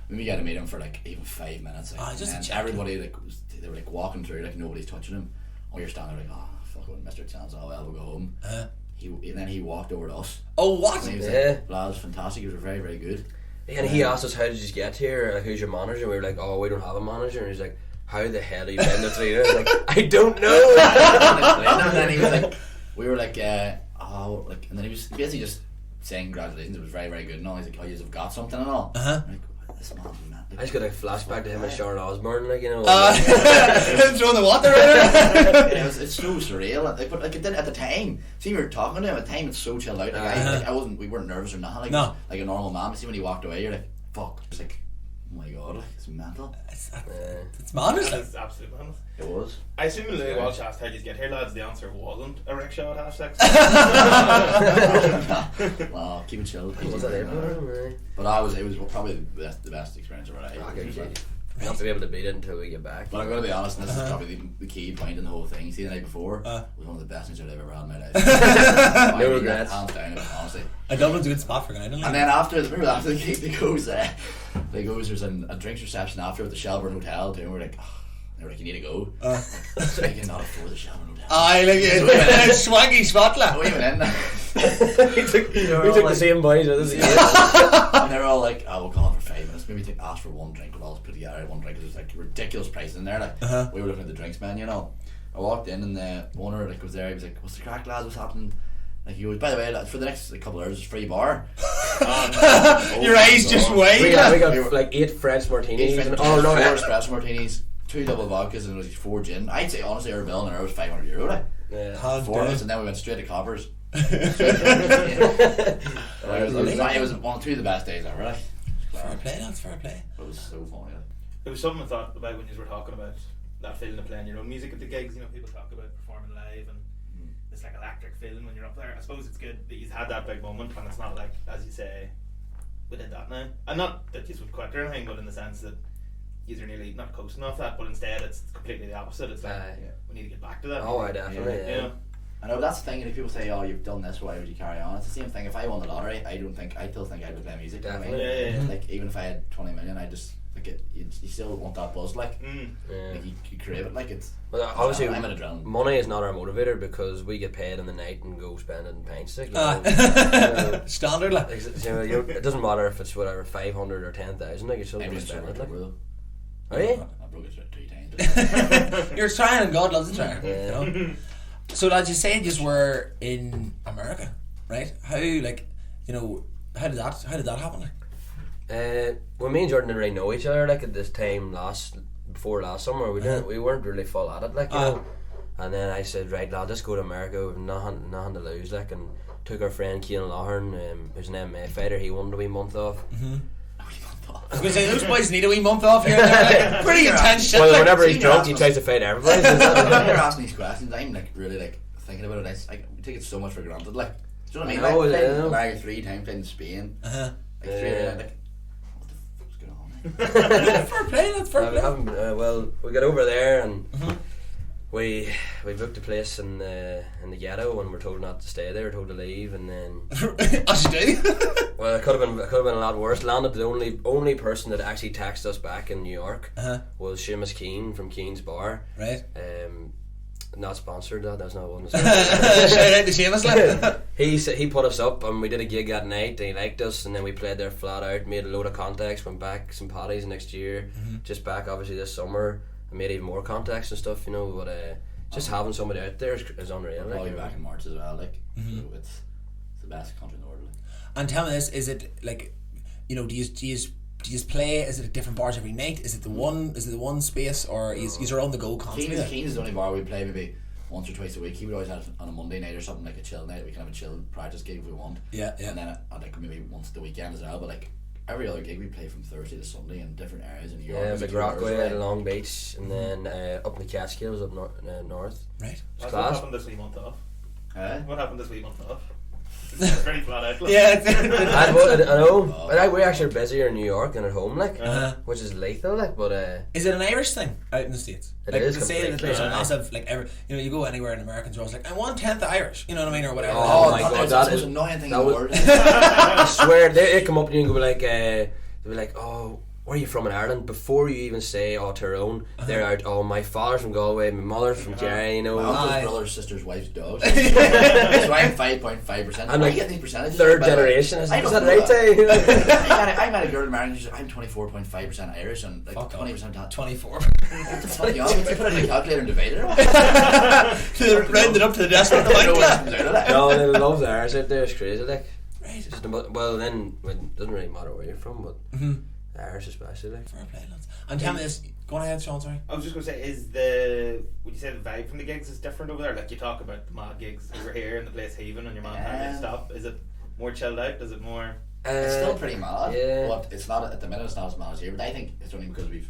we got to meet him for like even 5 minutes. Like, just and to check everybody like they were like walking through, like nobody's touching him. Oh, you're standing there like, oh fuck, with Mr. Chance, oh well, we'll go home. And then he walked over to us. Oh what? And he was Yeah. like, lads, fantastic. You were very, very good. And he asked us, how did you get here? Like, who's your manager? And we were like, oh, we don't have a manager. And he's like, how the hell are you been to 3 years? Like, I don't know. And then he was like, we were like, oh, like, and then he was basically just saying congratulations. It was very, very good and all. He's like, oh, you've got something and all. Like, this man's mad. I just got a flashback to him and Sharon Osbourne, like, you know. Throwing the water at it. It's so surreal. But like it did at the time. See, we were talking to him at the time. It's so chilled out. Like, I wasn't. We weren't nervous or nothing. Like, No. like a normal man. But see, when he walked away, you're like, fuck. It's like, oh my god, like, it's mental. It's madness. Like. That's absolute madness. It was. I assume when Louis Walsh asked how did you get here, lads, the answer wasn't a rickshaw at half sex. Well, keep it chilled. Was that it? But it was probably the best experience of our life. Not to be able to beat it until we get back. But I'm going to be honest, and this is probably the key point in the whole thing. See, the night before was one of the best nights I've ever had in my life. No regrets. Hands down, honestly. Dublin's a good spot for going. And then after the gig, they goes, there's a drinks reception after at the Shelburne Hotel, too, and we're like, they were like, you need to go. So I cannot afford the Shelburne Hotel. Aye, like it's swaggy spot, So we lad. went in, we took the same boys with us. and they were all like, we'll call it for 5 minutes. Maybe ask for one drink, we'll all put together one drink. There's like ridiculous prices in there. Like, we were looking at the drinks menu, you know. I walked in and the owner like was there. He was like, "What's the crack, lads? What's happening?" Like, he goes, "By the way, for the next couple of hours, it's free bar." Your eyes just wide. We got like 8 French martinis. And, four no, espresso martinis, 2 double vodkas, and it was 4 gin. I'd say honestly, our bill in there was €500. Like, yeah. 4 of us, and then we went straight to Coppers. It was 2 of the best days ever. Like, Fair play, lads. Fair play. it was so funny. Like. It was something I thought about when you were talking about that feeling of playing your own music at the gigs. You know, people talk about performing live and this like electric feeling when you're up there. I suppose it's good that you've had that big moment and it's not like, as you say, we did that now. And not that you would quit or anything, but in the sense that you're nearly not coasting off that, but instead it's completely the opposite. It's like, we need to get back to that. Oh, I definitely. You know? I know that's the thing, and if people say, "Oh, you've done this, why would you carry on?" It's the same thing. If I won the lottery, I still think I would play music. You know what I mean? Yeah. Like, even if I had 20 million, I just like you still want that buzz, like, Yeah. like you crave it, like it's. Well, obviously, I'm an adrenaline. money is not our motivator because we get paid in the night and go spend it in pints. Like, you know, Standard, like. it doesn't matter if it's whatever 500 or 10,000. Like, you're still I'm going to just spend it. Like, though. are you? I broke it 3 times. You're trying, and God loves a trying. Yeah. You know? So, as you say, you were in America, right? How, like, you know, how did that happen? Like? Well, me and Jordan didn't really know each other. Like at this time before last summer, we weren't really full at it. Like, you know. And then I said, right, lad, let's go to America. We've nothing to lose. Like, and took our friend Cian Lawhern, who's an MMA fighter. He wanted a wee month off. I was going to say, those boys need a wee month off here and there. Like, pretty intense shit. Well, like. whenever he's drunk, he tries to fight everybody. When you're asking these questions, I'm like really like thinking about it. We take it so much for granted. Like, do you know what I mean? I know, Like, playing yeah. America 3 times, playing in Spain. Like, 3 Yeah. like, what the fuck's going on? Fair play, that's fair We play. haven't, well, we got over there and we booked a place in the ghetto and we're told not to stay there, we're told to leave, and then As you do. well, it could have been a lot worse. Landed the only person that actually texted us back in New York was Seamus Keane from Keane's Bar. Right. Not sponsored. That's not one. Shout out to Seamus, like. He put us up and we did a gig that night and he liked us, and then we played there flat out, made a load of contacts, went back some parties next year, just back obviously this summer, and made even more contacts and stuff, you know, but just having somebody out there is unreal. Probably Like, back in March as well. Like, so it's the best country in the world. Like. And tell me this, is it like, you know, do you play, is it at different bars every night? Is it the one space, or is on the go constantly? Keane's is the only bar we play maybe once or twice a week. He would always have on a Monday night or something, like a chill night. We can have a chill practice gig if we want. Yeah. And then like maybe once the weekend as well. But like every other gig we play from Thursday to Sunday in different areas in New York. yeah, it was like Maybe 2 hours Rockaway, away. Long Beach, and then up in the Catskills up north. Right. It's What class. happened this wee month off? Eh? What happened this wee month off? It's pretty flat out. Like. Yeah. I know, but we actually are busier in New York than at home, like, which is lethal, like. But Is it an Irish thing out in the States? It like, is to say that completely, there's a yeah. massive, like, you know, you go anywhere in Americans are always like, I want 10th Irish, you know what I mean, or whatever. Oh my that's God, the that most is annoying thing that in the was- world. I swear they come up to you and go like, they'll be like, oh, where are you from in Ireland? Before you even say, oh, Tyrone, they're out, oh, my father's from Galway, my mother's from Kerry, you know. My uncle's Aye. brother's sister's wife's dog. So I'm 5.5%. I'm like I get these percentages. third by the way. generation. Is I that don't right, know Tay? I met a girl in America. She's like, I'm 24.5% Irish and like Fuck 20% that. 24. What the fuck? You put it in a calculator and divide it. Rounded up to the decimal point. No, they love the Irish out there. It's crazy, like. Right. It's just well, then it doesn't really matter where you're from, but the Irish especially, like. Fair play, lads. And tell me this, go on ahead, Sean, sorry. I was just going to say, would you say the vibe from the gigs is different over there? Like you talk about the mad gigs over here in the place Haven and your man can't really stop. Is it more chilled out? Is it more... It's still pretty mad. Yeah. But it's not at the minute. It's not as mad as here. But I think it's only because we've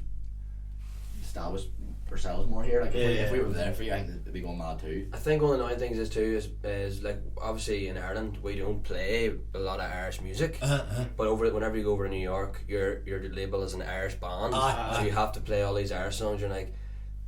established ourselves more here. Like if we were there for you, I think it'd be going mad too. I think one of the annoying things is too is like obviously in Ireland we don't play a lot of Irish music, but whenever you go over to New York, you're labelled as an Irish band, so you have to play all these Irish songs. You're like,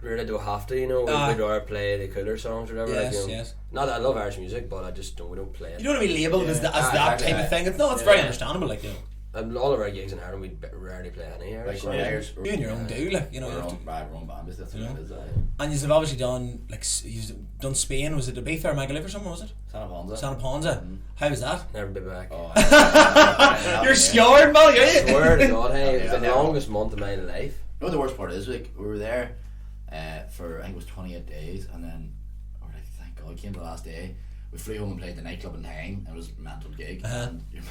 really do have to, you know? We'd rather play the cooler songs or whatever. Yes, like, you know. yes. Not that I love Irish music, but we don't play it. You don't want to be labelled as that exactly, type of thing. It's very understandable, like, you know. And all of our gigs in Ireland, we rarely play any Irish. Like Irish, You and your own do, like, you know. our You have own, to, our own band. That's what it is. and you've obviously done, like, you've done Spain. Was it Ibiza or Magaluf or something, was it? Santa Ponza. Santa Ponza. How was that? Never be back. Oh, You're scared, Mal, are you? Swear to God, hey, it was the Yeah. longest month of my life. You know the worst part is, like, we were there for, I think it was 28 days, and then we were like, thank God, came to the last day. We flew home and played the nightclub in Hang, and it was a mental gig. And your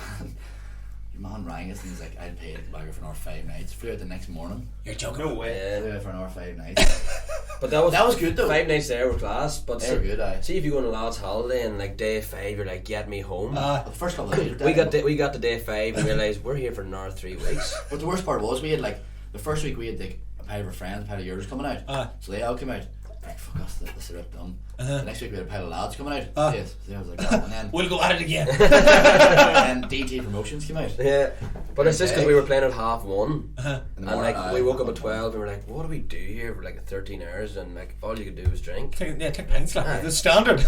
man rang us and he's like, I'd pay the bagger for an hour 5 nights. Flew out the next morning. You're joking. No way. Flew out for an hour 5 nights. But that was good though. 5 nights there were class. But They were good, aye. see if you go on a lad's holiday and like day 5 you're like, get me home. The first couple of days were we dead. got to day 5 and realised we're here for another 3 weeks. But the worst part was we had like the first week we had like a pair of our friends, a pair of yours coming out. Aye. So they all came out. Right, fuck us, this is it done. The next week we had a pile of lads coming out. Yes, so I was like, and then We'll go at it again. and DT Promotions came out. Yeah, but it's just because we were playing at 1:30, In the and morning, like we woke up at 12 and we were like, what do we do here for like 13 hours? And like all you could do was drink. Take pints, like the standard.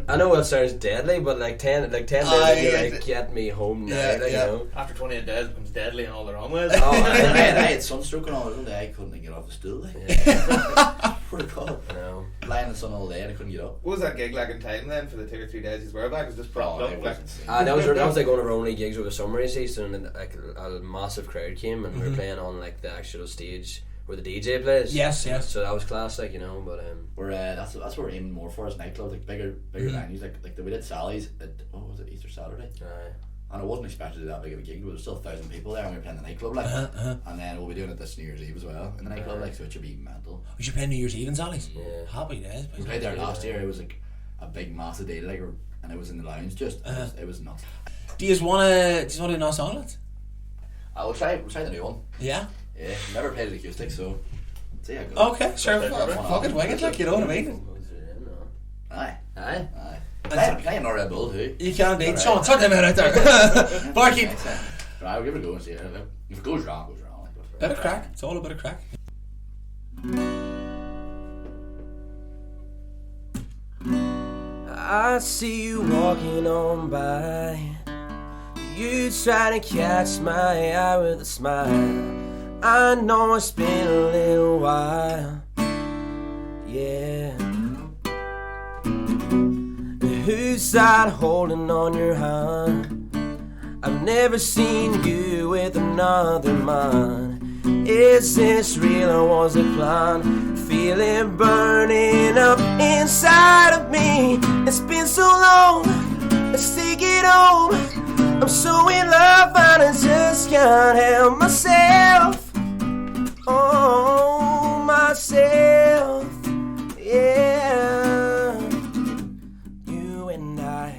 I know it sounds deadly, but like 10 days you're like, get me home now, Yeah, like, yeah. you know. After 28 days, it becomes deadly in all the wrong ways. Oh, I I had sunstroke and all the day. I couldn't get off the stool. Like. Poor God. know. Lying in the sun all day and I couldn't get up. What was that gig like in time then for the 2 or 3 days you were back? Was just propped Oh, up? it Like, was That was like one of our only gigs over the summer season, and like a massive crowd came, and we were playing on like the actual stage where the DJ plays. Yes, yes. So that was classic, you know. But We're that's what we're aiming more for as nightclubs, like bigger venues, like we did Sally's at was it Easter Saturday, and I wasn't expecting to do that big of a gig, but there was still 1,000 people there, and we were playing the nightclub, like, and then we'll be doing it this New Year's Eve as well in the nightclub, like, so it should be mental. We should play New Year's Eve in Sally's. Yeah. Happy days. We played there last year. It was like a big massive day, like, and it was in the lounge. Just it was nuts. Do you wanna do no song, lads? We'll try the new one. Yeah. Yeah, never played it acoustic, so see how it goes. Okay, sure. Fuck it, wing it, like, you know what I mean. Aye. Aye. Can I have no Red Bull too? You can indeed. Alright. Sean, sort them out there. Barkeep. Right, we'll give it a go and see. If it goes wrong, it goes wrong. Bit of crack. It's all a bit of crack. I see you walking on by. You try to catch my eye with a smile. I know it's been a little while. Yeah. Who's that holding on your hand? I've never seen you with another man. Is this real or was it planned? Feel it burning up inside of me. It's been so long, let's take it home. I'm so in love and I just can't help myself. Oh, myself, yeah. You and I,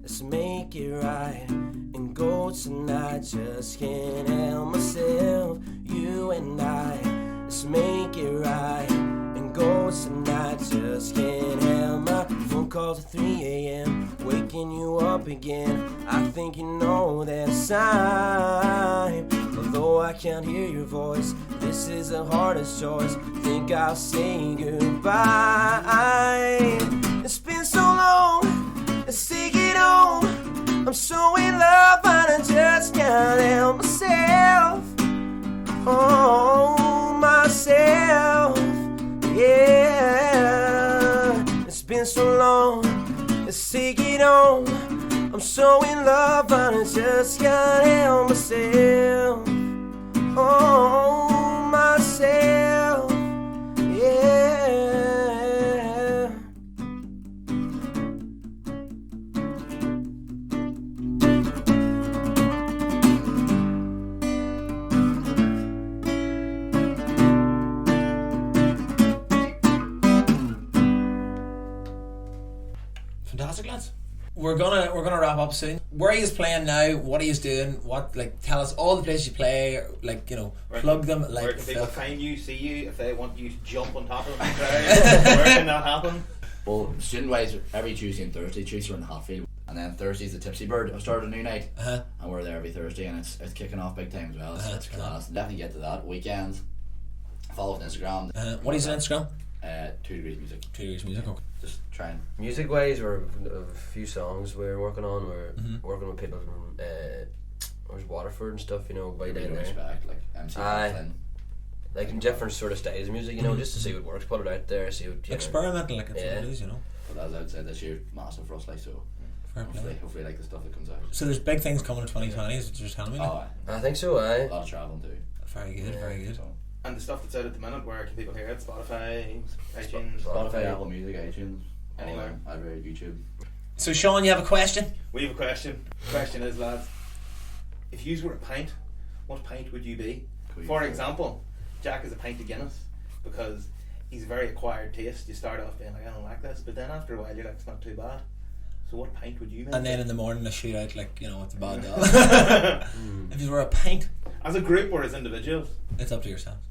let's make it right and go tonight. Just can't help myself. You and I, let's make it right and go tonight. Just can't help my phone calls at 3 a.m. waking you up again. I think you know that sign. Although I can't hear your voice, this is the hardest choice. Think I'll say goodbye. It's been so long, let's take it home. I'm so in love and I just can't help myself. Oh, myself, yeah. It's been so long, let's take it on. I'm so in love and I just can't help myself. Oh, myself, yeah. Fantastic, lads. We're gonna wrap up soon. Where are you playing now? What are you doing? What, like, tell us all the places you play, like, you know, plug them. Like, where can people find you, see you, if they want you to jump on top of them? Where can that happen? Well, student wise, every Tuesday and Thursday, Tuesday we're in the Hatfield, and then Thursday's the Tipsy Bird. I've started a new night, and we're there every Thursday, and it's kicking off big time as well. It's class. Definitely get to that. Weekends, follow us on Instagram. What is on Instagram? 2 Degrees Music. 2 Degrees Music. Okay. Just trying. Music wise, we're a few songs we're working on. We're working with people from where's Waterford and stuff, you know, by down there. Respect, like MC Aye. Nothin. Like in different sort of styles of music, you know, just to see what works, put it out there, see what, you know. Experimental, like, it's what it is, you know. But as I'd said, this year massive for us, like, so Fair play. hopefully like the stuff that comes out. So there's big things coming in 2020, is what you're telling me? Oh, I think so, a aye. lot of traveling too. Very good, very good. So, And the stuff that's out at the minute, where can people hear it? Spotify, iTunes, Spotify, Apple Music, iTunes, Anywhere. iRadio, YouTube. So Sean, you have a question? We have a question. The question is, lads, if you were a pint, what pint would you be? For example, Jack is a pint of Guinness because he's a very acquired taste. You start off being like, I don't like this, but then after a while you're like, it's not too bad. So what pint would you be? And then in the morning I shoot out, like, you know, it's a bad dog. If you were a pint, as a group or as individuals? it's up to yourselves.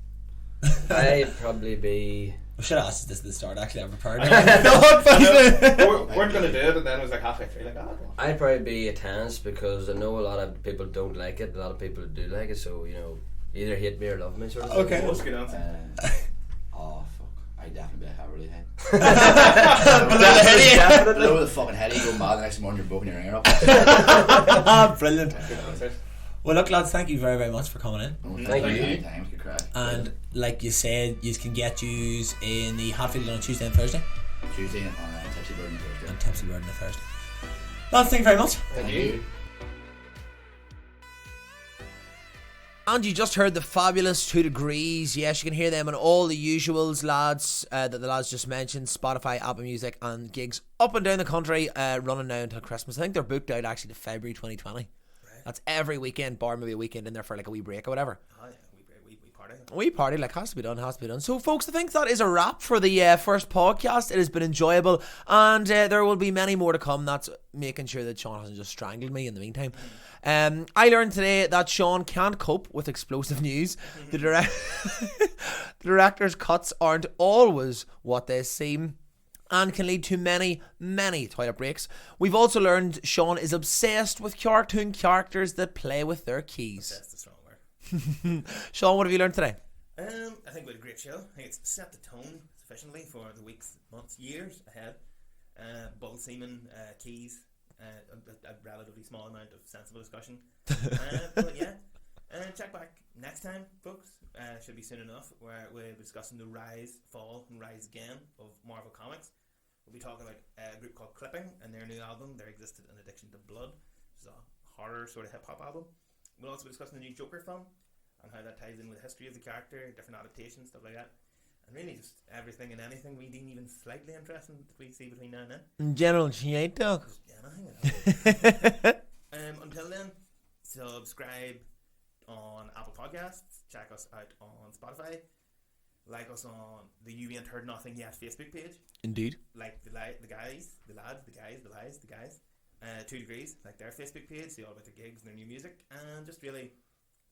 I'd probably be We should have asked this at the start. Actually, I'm prepared. We weren't going to do it, and then it was like halfway through, like, go on. I'd probably be a tense because I know a lot of people don't like it. A lot of people do like it, so either hate me or love me, sort of. Okay. Most good answer. Oh fuck! I definitely be a Heavily head. Definitely. Below the fucking head, you go mad the next morning. You're broken your ear up. Brilliant. Good answer. Well, look, lads, thank you very, very much for coming in. Thank you. Anytime, good crack. And like you said, you can get yous in the Hatfield on Tuesday and Thursday, Tuesday on Tipsy Bird and Thursday. and Tipsy Bird on the Thursday. Lads, thank you very much. Thank you. And you just heard the fabulous 2 Degrees. Yes, you can hear them on all the usuals, lads, that the lads just mentioned. Spotify, Apple Music, and gigs up and down the country, running now until Christmas. I think they're booked out actually to February 2020. Right. That's every weekend, bar maybe a weekend in there for like a wee break or whatever. Oh, yeah, we party. We party, like, has to be done. So, folks, I think that is a wrap for the first podcast. It has been enjoyable, and there will be many more to come. That's making sure that Sean hasn't just strangled me in the meantime. I learned today that Sean can't cope with explosive news. The director's cuts aren't always what they seem, and can lead to many, many toilet breaks. We've also learned Sean is obsessed with cartoon characters that play with their keys. That's the strong word. Sean, what have you learned today? I think we had a great show. I think it's set the tone sufficiently for the weeks, months, years ahead. Bull semen, keys, a relatively small amount of sensible discussion. But yeah, check back next time, folks. Should be soon enough, where we'll be discussing the rise, fall, and rise again of Marvel Comics. We'll be talking about a group called Clipping and their new album, There Existed an Addiction to Blood, which is a horror sort of hip-hop album. We'll also be discussing the new Joker film and how that ties in with the history of the character, different adaptations, stuff like that. And really just everything and anything we deem even slightly interesting that we see between now and then. General shit, dog. Until then, subscribe on Apple Podcasts, check us out on Spotify, like us on the You Ain't Heard Nothing Yet Facebook page, Indeed. like the guys, 2 Degrees, like their Facebook page, see all about their gigs and their new music, and just really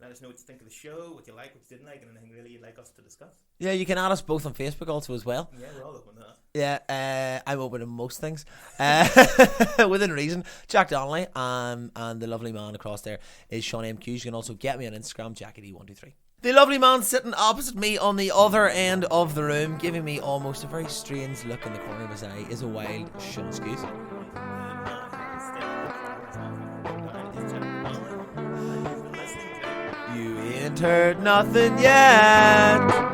let us know what you think of the show, what you like, what you didn't like, and anything really you'd like us to discuss. Yeah, you can add us both on Facebook also as well. Yeah, we're all open to that. Yeah, I'm open to most things. Within reason. Jack Donnelly, and the lovely man across there is Sean M. Hughes. You can also get me on Instagram, JackieD123. The lovely man sitting opposite me on the other end of the room, giving me almost a very strange look in the corner of his eye, is a wild Sean Skews. You ain't heard nothing yet.